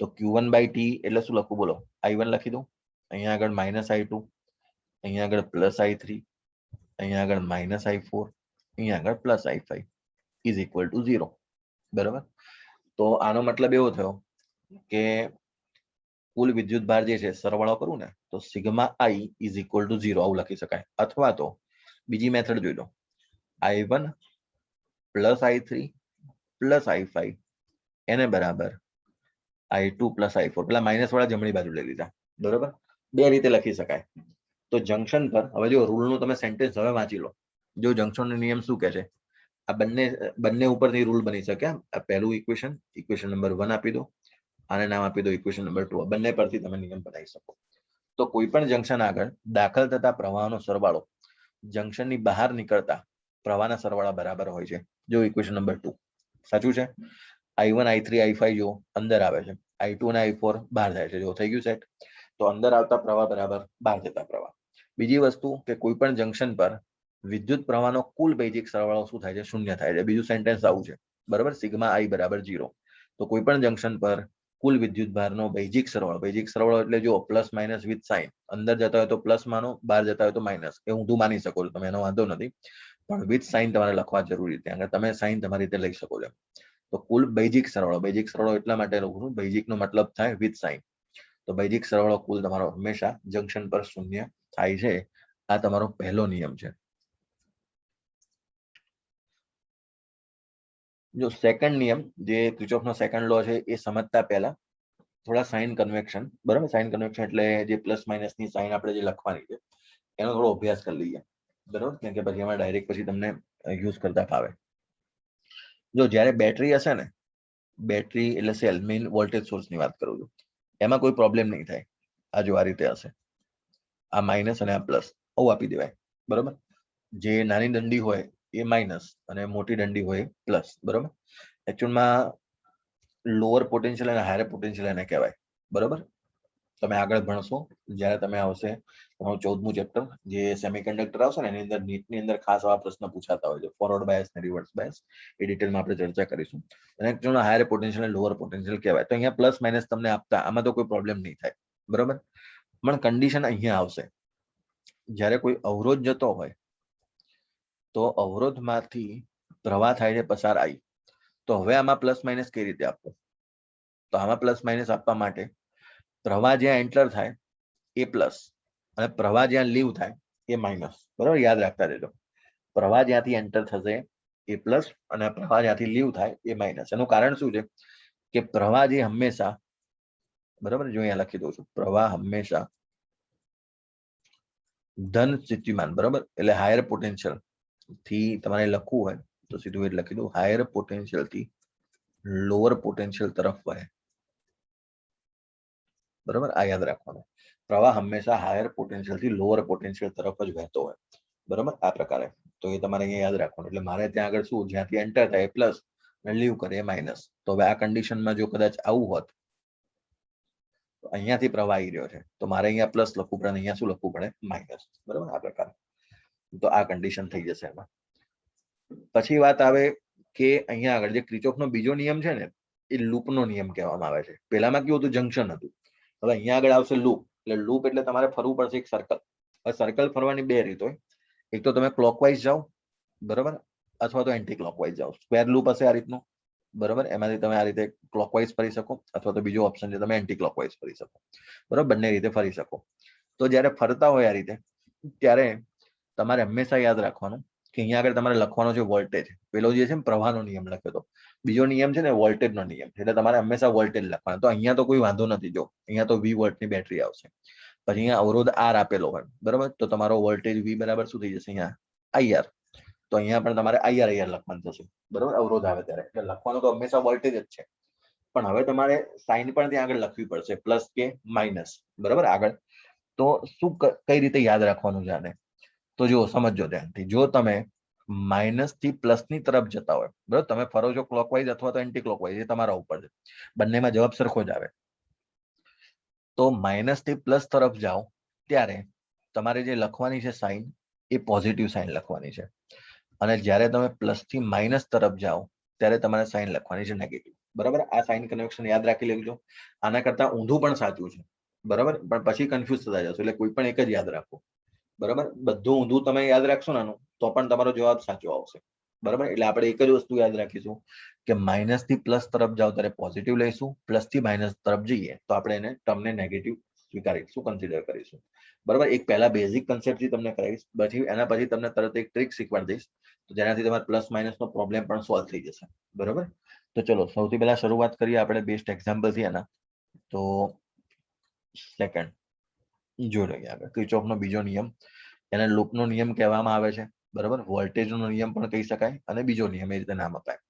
તો Q1 બાય ટી એટલે શું લખું? બોલો. I1 લખી દઉં, અહીંયા આગળ માઇનસ I2, અહીંયા આગળ પ્લસ I3, અહીંયા આગળ માઇનસ I4, અહીંયા આગળ plus i5 is equal to 0. બરાબર, તો આનો મતલબ એવો થયો કે કુલ વિદ્યુત ભાર જે છે સરવાળો કરું ને તો sigma i is equal to 0 આવું લખી શકાય. અથવા તો બીજી મેથડ જોઈ લો, i1 plus i3 plus i5 એને બરાબર i2 પ્લસ i4. પેલા માઇનસ વાળા જમણી બાજુ લઈ લીધા. બરોબર, બે રીતે લખી શકાય. તો જંકશન પર હવે જો રૂલનું તમે સેન્ટેન્સ હવે વાંચી લો. જો જંકશનનો નિયમ શું કહે છે, આ બંને ઉપરથી રૂલ બની શકે. આ પહેલું ઇક્વેશન નંબર 1 આપી દો, આને નામ આપી દો ઇક્વેશન નંબર 2. બંને પરથી તમે નિયમ બનાવી શકો. તો કોઈ પણ જંકશન આગળ દાખલ થતા પ્રવાહનો સરવાળો જંકશનની બહાર નીકળતા પ્રવાહના સરવાળા બરાબર હોય છે. જો ઇક્વેશન નંબર 2 સાચું છે. i1 i3 i5 જો અંદર આવે છે, i2 અને i4 બહાર જાય છે. જો થઈ ગયું સેટ. તો અંદર આવતા પ્રવાહ બરાબર બહાર જતા પ્રવાહ. બીજી વસ્તુ કે કોઈ પણ જંકશન પર વિદ્યુત પ્રવાહનો કુલ બૈજિક સરવાળો શું થાય છે, શૂન્ય થાય છે. બીજું સેન્ટેન્સ આવું છે. બરાબર, સિગ્મા i બરાબર 0. તો કોઈ પણ જંકશન પર કુલ વિદ્યુત ભારનો બૈજિક સરવાળો એટલે જો પ્લસ માઇનસ વિથ સાઇન, અંદર જતા હોય તો પ્લસ માનો, બહાર જતા હોય તો માઇનસ. એ ઊંધું માની શકો છો તમે, એનો વાંધો નથી, પણ વિથ સાઇન તમારે લખવા જરૂરી છે. આગળ તમે સાઇન તમારી રીતે લઈ શકો છો. તો કુલ બૈજિક સરવાળો એટલા માટે લખું છું, બૈજિકનો મતલબ થાય વિથ સાઇન. તો બૈજિક સરવાળો કુલ તમારો હંમેશા જંકશન પર શૂન્ય થાય છે. આ તમારો પહેલો નિયમ છે. જો સેકન્ડ નિયમ જે કિર્ચોફનો સેકન્ડ લો છે એ સમજતા પહેલા થોડા સાઇન કન્વેક્શન, બરાબર, સાઇન કન્વેક્શન એટલે જે પ્લસ માઇનસ ની સાઇન આપણે જે લખવાની છે એનો થોડો અભ્યાસ કરી લઈએ. બરાબર, કેમ કે પછી એમાં ડાયરેક્ટ પછી તમને યુઝ કરતા ફાવે. જો જ્યારે બેટરી હશે ને, બેટરી એટલે સેલ, મેઇન વોલ્ટેજ સોર્સની વાત કરું છું, એમાં કોઈ પ્રોબ્લેમ નહીં થાય. આ જો આ રીતે હશે, આ માઇનસ અને આ પ્લસ આવું આપી દેવાય. બરાબર, જે નાની દંડી હોય એ માઇનસ અને મોટી દંડી હોય પ્લસ. બરાબર, એકચ્યુઅલમાં લોઅર પોટેન્શિયલ અને હાયર પોટેન્શિયલ એને કહેવાય. બરાબર, તમે આગળ ભણશો જ્યારે તમે આવશે તમારું 14મું ચેપ્ટર જે સેમિકન્ડક્ટર આવશે ને એની અંદર નીટની અંદર ખાસ આવા પ્રશ્ન પૂછાતા હોય છે, ફોરવર્ડ બાયસ ને રિવર્સ બાયસ. એ ડિટેલમાં આપણે ચર્ચા કરીશું. અને એકચ્યુઅલમાં હાયર પોટેન્શિયલ અને લોઅર પોટેન્શિયલ કહેવાય. તો અહીંયા પ્લસ માઇનસ તમને આપતા આમાં તો કોઈ પ્રોબ્લેમ નહીં થાય. બરાબર, પણ કન્ડિશન અહીંયા આવશે, જ્યારે કોઈ અવરોધ જતો હોય તો અવરોધમાંથી પ્રવાહ થાય છે પસાર I. તો હવે આમાં પ્લસ માઇનસ કઈ રીતે આપવું? તો આમાં પ્લસ માઇનસ આપવા માટે પ્રવાહ જ્યાં એન્ટર થાય એ પ્લસ અને પ્રવાહ જ્યાં લીવ થાય એ માઇનસ. બરાબર, યાદ રાખતા રહેજો. પ્રવાહ જ્યાંથી એન્ટર થશે એ પ્લસ અને પ્રવાહ જ્યાંથી લીવ થાય એ માઇનસ. એનું કારણ શું છે કે પ્રવાહ જે હંમેશા, બરાબર, જો અહીંયા લખી દઉં છું, પ્રવાહ હંમેશા ધન સ્થિતિમાન, બરાબર, એટલે હાયર પોટેન્શિયલ થી તમારે લખવું હોય તો સીધું એ લખી દઉં, હાયર પોટેન્શિયલ થી લોઅર પોટેન્શિયલ તરફ વહે. બરાબર, આ યાદ રાખવાનું. પ્રવાહ હંમેશા હાયર પોટેન્શિયલ થી લોઅર પોટેન્શિયલ તરફ જ વહેતો હોય. બરાબર, આ પ્રકારે. તો એ તમારે અહીંયા યાદ રાખવાનું. એટલે મારે ત્યાં આગળ શું, જ્યાંથી એન્ટર થાય પ્લસ અને લીવ કરે એ માઇનસ. તો હવે આ કન્ડિશનમાં જો કદાચ આવું હોત તો અહીંયાથી પ્રવાહ આવી રહ્યો છે તો મારે અહીંયા પ્લસ લખવું પડે, અહીંયા શું લખવું પડે, માઇનસ. બરાબર, આ પ્રકારે. તો આ કન્ડિશન થઈ જશે એમાં. પછી વાત આવે કે અહીંયા આગળ જે કિર્ચોફનો બીજો નિયમ છે ને એ લૂપનો નિયમ કહેવામાં આવે છે. પહેલામાં કેવું હતું, જંકશન હતું. હવે અહીંયા આગળ આવશે લૂપ. એટલે લૂપ એટલે તમારે ફરવું પડશે એક સર્કલ. હવે સર્કલ ફરવાની બે રીત હોય. એક તો તમે ક્લોકવાઇઝ જાઓ, બરાબર, અથવા તો એન્ટી ક્લોકવાઇઝ જાઓ. સ્ક્વેર લૂપ હશે આ રીતનું, બરાબર, એમાંથી તમે આ રીતે ક્લોકવાઇઝ ફરી શકો, અથવા તો બીજો ઓપ્શન છે તમે એન્ટી ક્લોકવાઇઝ ફરી શકો. બરાબર, બંને રીતે ફરી શકો. તો જ્યારે ફરતા હોય આ રીતે ત્યારે તમારે હંમેશા યાદ રાખવાનું કે અહીંયા આગળ તમારે લખવાનો છે વોલ્ટેજ. પેલો જે છે ને પ્રવાહનો નિયમ લખ્યો હતો, બીજો નિયમ છે ને વોલ્ટેજનો નિયમ. એટલે તમારે હંમેશા વોલ્ટેજ લખવાનો. તો અહીંયા તો કોઈ વાંધો નથી. જો અહીંયા તો 20 વોલ્ટની બેટરી આવશે, પછી અહીંયા અવરોધ R આપેલો હોય, બરાબર, તો તમારો વોલ્ટેજ V બરાબર શું થઈ જશે, અહીંયા IR. તો અહીંયા પણ તમારે IR લખવાનું થશે. બરાબર, અવરોધ આવે ત્યારે. એટલે લખવાનું તો હંમેશા વોલ્ટેજ જ છે, પણ હવે તમારે સાઇન પણ ત્યાં આગળ લખવી પડશે, પ્લસ કે માઇનસ. બરાબર, આગળ તો શું કઈ રીતે યાદ રાખવાનું છે આને? તો જો સમજો ધ્યાનથી. જો તમે માઇનસ થી પ્લસ ની તરફ જતા હોય, બરાબર, તમે ફરો છો ક્લોકવાઇઝ અથવા તો એન્ટી ક્લોકવાઇઝ, એ તમારા ઉપર છે. બંનેમાં જવાબ સરખો જ આવે. તો માઇનસ થી પ્લસ તરફ જાઓ ત્યારે તમારે જે લખવાની છે સાઇન એ પોઝિટિવ સાઇન લખવાની છે. અને જ્યારે તમે પ્લસ થી માઇનસ તરફ જાઓ ત્યારે તમારે સાઇન લખવાની છે નેગેટિવ. બરાબર, આ સાઇન કન્વેન્શન યાદ રાખી લેજો. આના કરતા ઊંધું પણ સાચું છે, બરાબર, પણ પછી કન્ફ્યુઝ થતા જશો. એટલે કોઈ પણ એક જ યાદ રાખો. બરાબર, બધું ઊંધું તમે યાદ રાખશો ને આનું તો પણ તમારો જવાબ સાચો આવશે. બરાબર, એટલે આપણે એક જ વસ્તુ યાદ રાખીશું કે માઇનસ થી પ્લસ તરફ જાવ ત્યારે પોઝિટિવ લઈશું, પ્લસ થી માઇનસ તરફ જઈએ તો આપણે એને ટર્મને નેગેટિવ સ્વીકારીશું, કન્સિડર કરીશું. બરાબર, એક પહેલા બેઝિક કન્સેપ્ટ થી તમને કરાવીશ, પછી એના પછી તમને તરત એક ટ્રિક શીખવાડી દઈશ તો જેનાથી તમારે પ્લસ માઇનસ નો પ્રોબ્લેમ પણ સોલ્વ થઈ જશે. બરાબર, તો ચલો સૌથી પહેલા શરૂઆત કરીએ આપણે બેસ્ટ એક્ઝામ્પલ થી એના. તો સેકન્ડ જો લઈએ આગળ કિર્ચોફનો બીજો નિયમ, એને લૂપનો નિયમ કહેવામાં આવે છે. બરાબર, વોલ્ટેજનો નિયમ પણ કહી શકાય અને બીજો નિયમ એ રીતે નામ અપાય.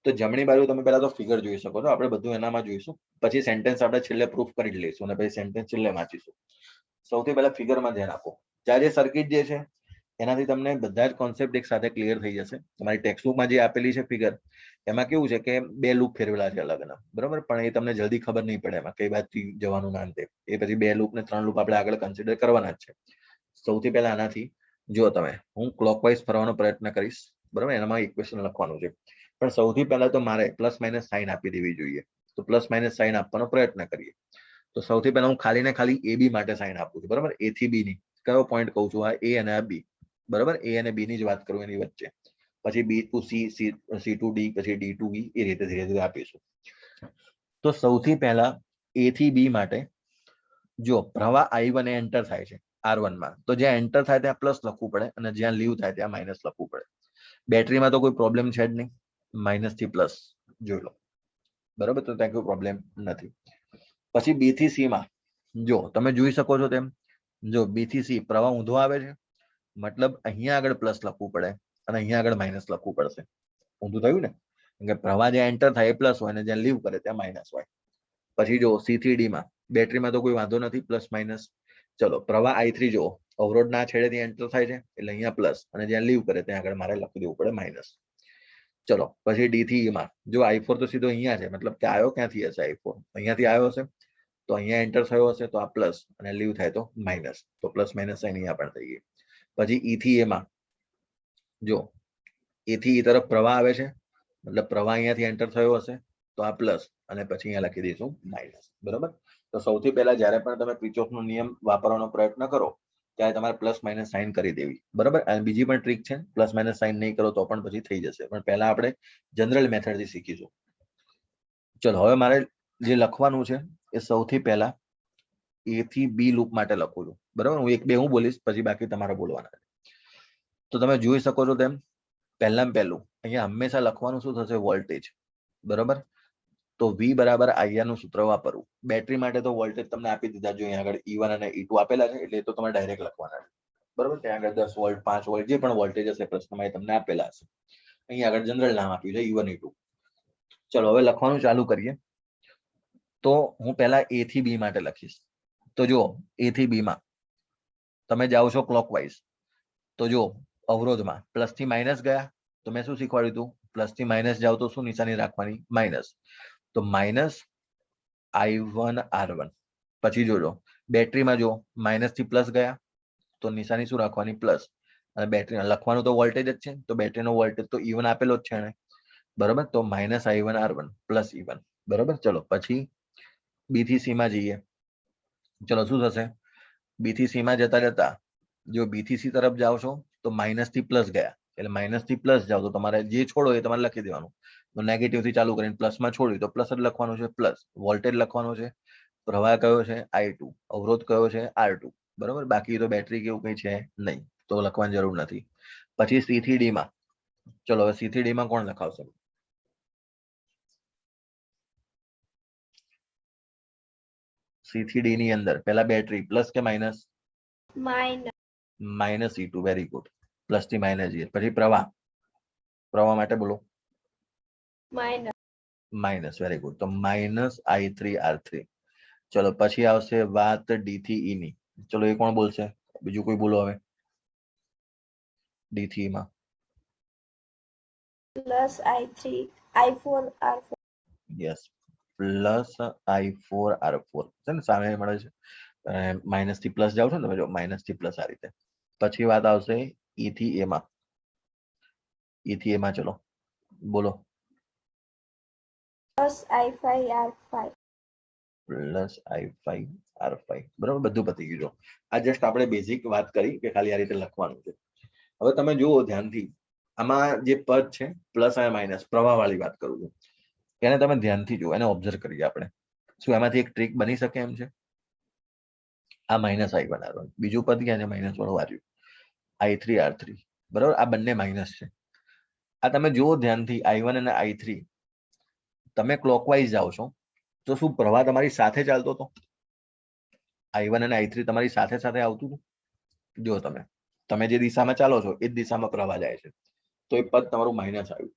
તો જમણી બાજુ તમે પહેલા તો ફિગર જોઈ શકો છો, આપણે બધું એનામાં જોઈશું, પછી સેન્ટેન્સ આપણે છેલ્લે પ્રૂફ કરી લઈશું અને પછી સેન્ટેન્સ છેલ્લે વાંચીશું. સૌથી પહેલા ફિગરમાં ધ્યાન આપો. જે સર્કિટ જે છે એનાથી તમને બધા જ કોન્સેપ્ટ એક સાથે ક્લિયર થઈ જશે. તમારી ટેક્સ્ટબુકમાં જે આપેલી છે ફિગર, એમાં કેવું છે કે બે લૂપ ફેરવેલા છે અલગ અલગ. બરાબર, પણ એ તમને જલ્દી ખબર નહીં પડે એમાં કઈ બાજુથી જવાનું ના તે. એ પછી બે લૂપ ને ત્રણ લૂપ આપણે આગળ કન્સિડર કરવાના જ છે. સૌથી પહેલા આનાથી જો તમે, હું ક્લોકવાઇઝ ફરવાનો પ્રયત્ન કરીશ. બરાબર, એનામાં ઇક્વેશન લખવાનું છે, પણ સૌથી પહેલા તો મારે પ્લસ માઇનસ સાઇન આપી દેવી જોઈએ. તો પ્લસ માઇનસ સાઇન આપવાનો પ્રયત્ન કરીએ. તો સૌથી પહેલા હું ખાલી ને ખાલી એ બી માટે સાઇન આપું છું. બરાબર, એ થી બી ની કયો પોઈન્ટ કહું છું, આ એ અને આ બી. બરાબર, એ અને બી ની જ વાત કરું એની વચ્ચે. પછી B to C, C to D, પછી ડી ટુ બી, એ રીતે ધીરે ધીરે આપીશું. તો સૌથી પહેલા એ થી બી માટે જો પ્રવાહ I1 એ એન્ટર થાય છે R1 માં, તો જ્યાં એન્ટર થાય ત્યાં પ્લસ લખવું પડે અને જ્યાં લીવ થાય ત્યાં માઇનસ લખવું પડે. બેટરીમાં તો કોઈ પ્રોબ્લેમ છે જ નહીં, માઇનસ થી પ્લસ જોઈ લો. બરાબર, તો ત્યાં કોઈ પ્રોબ્લેમ નથી. પછી બી થી સી માં જો તમે જોઈ શકો છો તેમ, જો બી થી સી પ્રવાહ ઊંધો આવે છે, મતલબ અહીંયા આગળ પ્લસ લખવું પડે અને અહીંયા આગળ માઇનસ લખવું પડશે. ઊંધું થયું ને, કે પ્રવાહ જ્યાં એન્ટર થાય એ પ્લસ હોય અને જ્યાં લીવ કરે ત્યાં માઇનસ હોય. પછી જો સી થી ડી માં બેટરીમાં તો કોઈ વાંધો નથી, પ્લસ માઇનસ. ચલો પ્રવાહ I3 જો અવરોધના છેડેથી એન્ટર થાય છે એટલે અહીંયા પ્લસ અને જ્યાં લીવ કરે ત્યાં આગળ મારે લખી દેવું પડે માઇનસ. ચલો પછી ડી થી E માં જો I4 તો સીધો અહીંયા છે, મતલબ કે આવ્યો ક્યાંથી હશે, I4 અહીંયાથી આવ્યો હશે, તો અહીંયા એન્ટર થયો હશે તો આ પ્લસ અને લીવ થાય તો માઇનસ. તો પ્લસ માઇનસ સાઇન અહીંયા પણ થઈ ગઈ. પછી E થી A માં જો એ થી E તરફ પ્રવાહ આવે છે, મતલબ પ્રવાહ અહીંયાથી એન્ટર થયો હશે તો આ પ્લસ અને પછી અહીંયા લખી દઈશું માઇનસ. બરાબર, તો સૌથી પહેલા જ્યારે પણ તમે કિર્ચોફનો નિયમ વાપરવાનો પ્રયત્ન કરો ત્યારે તમારે પ્લસ માઇનસ સાઇન કરી દેવી. બરાબર, અને બીજી પણ ટ્રીક છે, પ્લસ માઇનસ સાઇન નહીં કરો તો પણ પછી થઈ જશે, પણ પહેલા આપણે જનરલ મેથડથી શીખીશું. ચલો હવે મારે જે લખવાનું છે એ સૌથી પહેલા એ થી બી લૂપ માટે લખું છું. બરાબર, હું એક બે હું બોલીશ પછી બાકી તમારે બોલવાના. તો તમે જોઈ શકો છો તેમ, પહેલામાં પહેલું અહીંયા હંમેશા લખવાનું શું થશે, વોલ્ટેજ. બરાબર, તો V બરાબર IR નું સૂત્ર વાપરવું. બેટરી માટે તો વોલ્ટેજ તમને આપી દીધા, જો અહીંયા આગળ E1 અને E2 આપેલા છે એટલે તો તમારે ડાયરેક્ટ લખવાના છે. બરાબર, ત્યાં આગળ 10 વોલ્ટ 5 વોલ્ટ જે પણ વોલ્ટેજ હશે પ્રશ્નમાં એ તમને આપેલા હશે. અહીંયા આગળ જનરલ નામ આપ્યું છે E1 E2. ચલો હવે લખવાનું ચાલુ કરીએ. તો હું પહેલા A થી B માટે લખીશ. તો જો A થી B માં તમે જાઓ છો ક્લોકવાઇઝ, તો જો અવરોધમાં પ્લસ થી માઇનસ ગયા તો મેં શું શીખવાડ્યું હતું, પ્લસ થી માઇનસ જાવ તો શું નિશાની રાખવાની, માઇનસ. તો માઇનસ I1 R1. પછી જોજો બેટરીમાં જો માઇનસ થી પ્લસ ગયા તો નિશાની શું રાખવાની, પ્લસ. અને બેટરી લખવાનું તો વોલ્ટેજ જ છે, તો બેટરીનો વોલ્ટેજ તો E1 આપેલો જ છે એને. બરાબર, તો minus I1 R1 plus E1. બરાબર, ચલો પછી બી થી સી માં જઈએ. ચલો શું થશે, બી થી સી માં જતા જતા જો બી થી સી તરફ જાઓ છો તો માઇનસ થી પ્લસ ગયા, એટલે માઇનસ થી પ્લસ જાઓ તો તમારે જે છોડો એ તમારે લખી દેવાનું. તો નેગેટિવ થી ચાલુ કરીને પ્લસમાં છોડ્યું તો પ્લસ જ લખવાનું છે, પ્લસ. વોલ્ટેજ લખવાનો છે, પ્રવાહ કયો છે I2, અવરોધ કયો છે R2. બરાબર, બાકી તો બેટરી કેવું કઈ છે નહીં તો લખવાની જરૂર નથી. પછી સી થી ડી માં, ચલો હવે સી થી ડી માં કોણ લખાવશે, સી થી ડી ની અંદર પહેલા બેટરી પ્લસ કે minus, minus. Minus E2. Very good, plus થી માઇનસ જઈએ. પછી પ્રવાહ, પ્રવાહ માટે બોલો, માઇનસ. માઇનસ. વેરી ગુડ, તો માઇનસ I3 R3. ચલો પછી આવશે વાત ડી થી ઈ ની. ચલો એ કોણ બોલશે, બીજું કોઈ બોલો હવે. ડી થી ઈ માં plus I4 R4. Yes, plus I4 R4 છે ને, સામે મળે છે. માઇનસ થી પ્લસ જાવ છો ને તમે, જો માઇનસ થી પ્લસ આ રીતે. પછી વાત આવશે ઈ થી એ માં. ઈ થી એ માં ચલો બોલો, plus I5 R5. Plus I5 R5. બરાબર, બધું પતી ગયું. આ જસ્ટ આપણે બેઝિક વાત કરી કે ખાલી આ રીતે લખવાનું છે. હવે તમે જુઓ ધ્યાનથી, આમાં જે પદ છે પ્લસ અને માઇનસ પ્રવાહ વાળી વાત કરું છું, એને તમે ધ્યાનથી જુઓ, એને ઓબ્ઝર્વ કરીએ આપણે. શું એમાંથી એક ટ્રીક બની શકે એમ છે? આ માઇનસ I1 R1, બીજું પદ ક્યાં છે? માઇનસ વાળું આવ્યું, I3 R3, બરાબર. આ બંને માઇનસ છે. આ તમે જુઓ ધ્યાનથી, I1 અને I3 તમે ક્લોકવાઇઝ જાઓ છો તો શું પ્રવાહ તમારી સાથે ચાલતો હતો? I1 અને I3 તમારી સાથે સાથે આવતું હતું? જો તમે જે દિશામાં ચાલો છો એ જ દિશામાં પ્રવાહ જાય છે, તો એ પદ તમારું માઇનસ આવ્યું.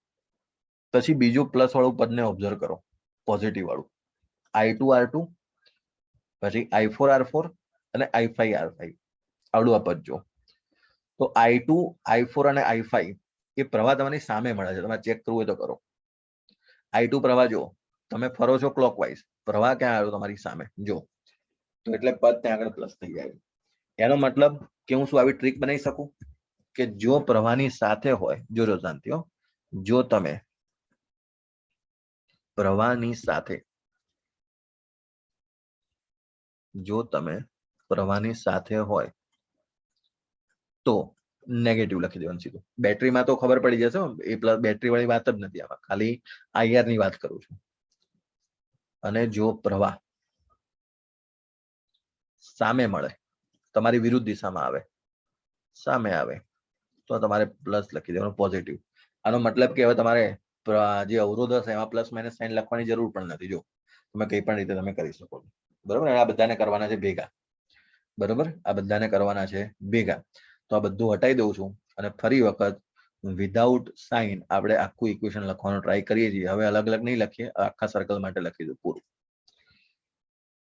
પછી બીજું પ્લસ વાળું પદને ઓબ્ઝર્વ કરો, પોઝિટિવ વાળું, I2 R2, પછી I4 R4 અને I5 R5, આવડું આ પદ જો. તો I2 I4 અને I5 એ પ્રવાહ તમારી સામે મળે છે. તમારે ચેક કરવું હોય તો કરો. I2 પ્રવાહ જો, તમે ફરો છો ક્લોકવાઇઝ, પ્રવાહ ક્યાં આવ્યો? તમારી સામે જો. તો એટલે પદ ત્યાં આગળ પ્લસ થઈ જાય. એનો મતલબ કે હું શું આવી ટ્રીક બનાવી શકું કે જો પ્રવાહની સાથે હોય, જોજો શાંતિઓ, જો તમે પ્રવાહની સાથે હોય તો નેગેટિવ લખી દેવાનું સીધું. બેટરીમાં તો ખબર પડી જશે, એ પ્લસ બેટરી વાળી વાત જ નથી, આમાં ખાલી IR ની વાત કરું છું. અને જો પ્રવાહ સામે મળે, તમારી વિરુદ્ધ દિશામાં આવે, સામે આવે, તો તમારે પ્લસ લખી દેવાનું, પોઝિટિવ. આનો મતલબ કે હવે તમારે જે અવરોધ હશે એમાં પ્લસ માઇનસ સાઇન લખવાની જરૂર પણ નથી. જો તમે કઈ પણ રીતે તમે કરી શકો, બરોબર. આ બધાને કરવાના છે ભેગા, બરોબર. આ બધાને કરવાના છે ભેગા. તો આ બધું હટાવી દઉં છું અને ફરી વખત વિધાઉટ સાઇન આપણે આખું ઇક્વેશન લખવાનો ટ્રાય કરીએ છીએ. હવે અલગ અલગ નહીં લખીએ, આખા સર્કલ માટે લખી દઉં પૂરું.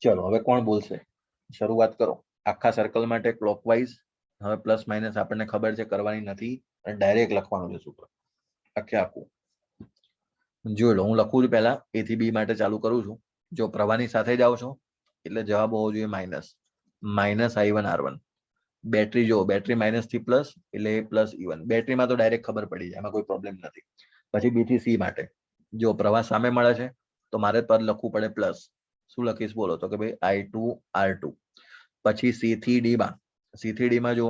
ચલો હવે કોણ બોલશે? શરૂઆત કરો. આખા સર્કલ માટે ક્લોકવાઇઝ. હવે પ્લસ માઇનસ આપણને ખબર છે કરવાની નથી, અને ડાયરેક્ટ લખવાનું છે સૂત્ર આખે આખું. જોઈ લો, હું લખું છું પહેલા A થી B માટે ચાલુ કરું છું. જો પ્રવાહની સાથે જાઓ છો એટલે જવાબ હોવો જોઈએ માઇનસ I1 R1. બેટરી જો, બેટરી માઇનસ થી પ્લસ એટલે પ્લસ E1. બેટરીમાં તો ડાયરેક્ટ ખબર પડી જાય, એમાં કોઈ પ્રોબ્લેમ નથી. પછી B થી C માટે જો પ્રવાહ સામે મળે છે તો મારે પદ લખવું પડે પ્લસ. શું લખીશ બોલો? તો કે ભાઈ I2 R2. પછી C થી D માં જો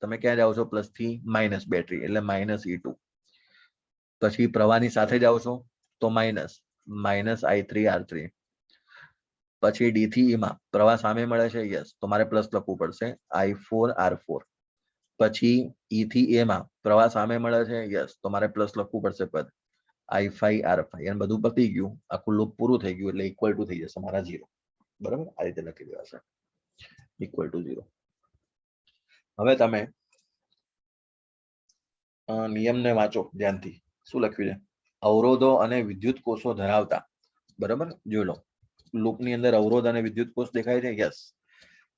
તમે ક્યાં જાઓ છો? પ્લસ થી માઇનસ, બેટરી એટલે માઇનસ E2. પછી પ્રવાહની સાથે જાઓ છો તો માઇનસ I3 R3. પછી D થી E માં પ્રવાહ સામે મળે છે, યસ, તો મારે પ્લસ લખવું પડશે I4 R4. પછી E થી A માં પ્રવાહ સામે મળે છે, યસ, તો મારે પ્લસ લખવું પડશે પદ I5 R5. અને બધું પતી ગયું, આખું લૂપ પૂરું થઈ ગયું એટલે ઇક્વલ ટુ થઈ જશે મારા 0. બરાબર, આ રીતે લખી દેવાશે ઇક્વલ ટુ 0. હવે તમે નિયમને વાંચો ધ્યાનથી. શું લખ્યું છે? અવરોધો અને વિદ્યુત કોષો ધરાવતા, બરાબર. જોઈ લો, લૂપની અંદર અવરોધ અને વિદ્યુત કોષ દેખાય છે, યસ.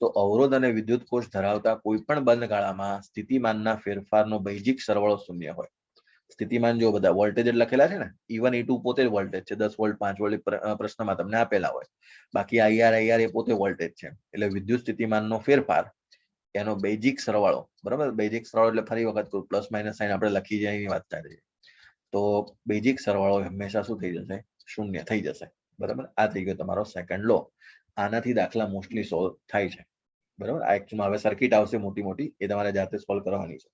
તો અવરોધ અને વિદ્યુત કોષ ધરાવતા કોઈ પણ બંધ ગાળામાં સ્થિતિમાનના ફેરફારનો બૈજિક સરવાળો શૂન્ય હોય. સ્થિતિમાન જો બધા વોલ્ટેજ જ લખેલા છે ને, E1 E2 પોતે જ વોલ્ટેજ છે, 10 વોલ્ટ 5 વોલ્ટ પ્રશ્નમાં તમને આપેલા હોય. બાકી IR એ પોતે વોલ્ટેજ છે. એટલે વિદ્યુત સ્થિતિમાનનો ફેરફાર એનો બેઝિક સરવાળો, બરાબર. બેઝિક સરવાળો એટલે ફરી વખત પ્લસ માઇનસ સાઇન આપણે લખી જાય એની વાત થાય છે. તો બેઝિક સરવાળો હંમેશા શું થઈ જશે? શૂન્ય થઈ જશે, બરાબર. આ થઈ ગયો તમારો સેકન્ડ લો. આનાથી દાખલા મોસ્ટલી સોલ્વ થાય છે, બરાબર. આ એકચ્યુઅલમાં હવે સર્કિટ આવશે મોટી મોટી, એ તમારે જાતે સોલ્વ કરવાની છે.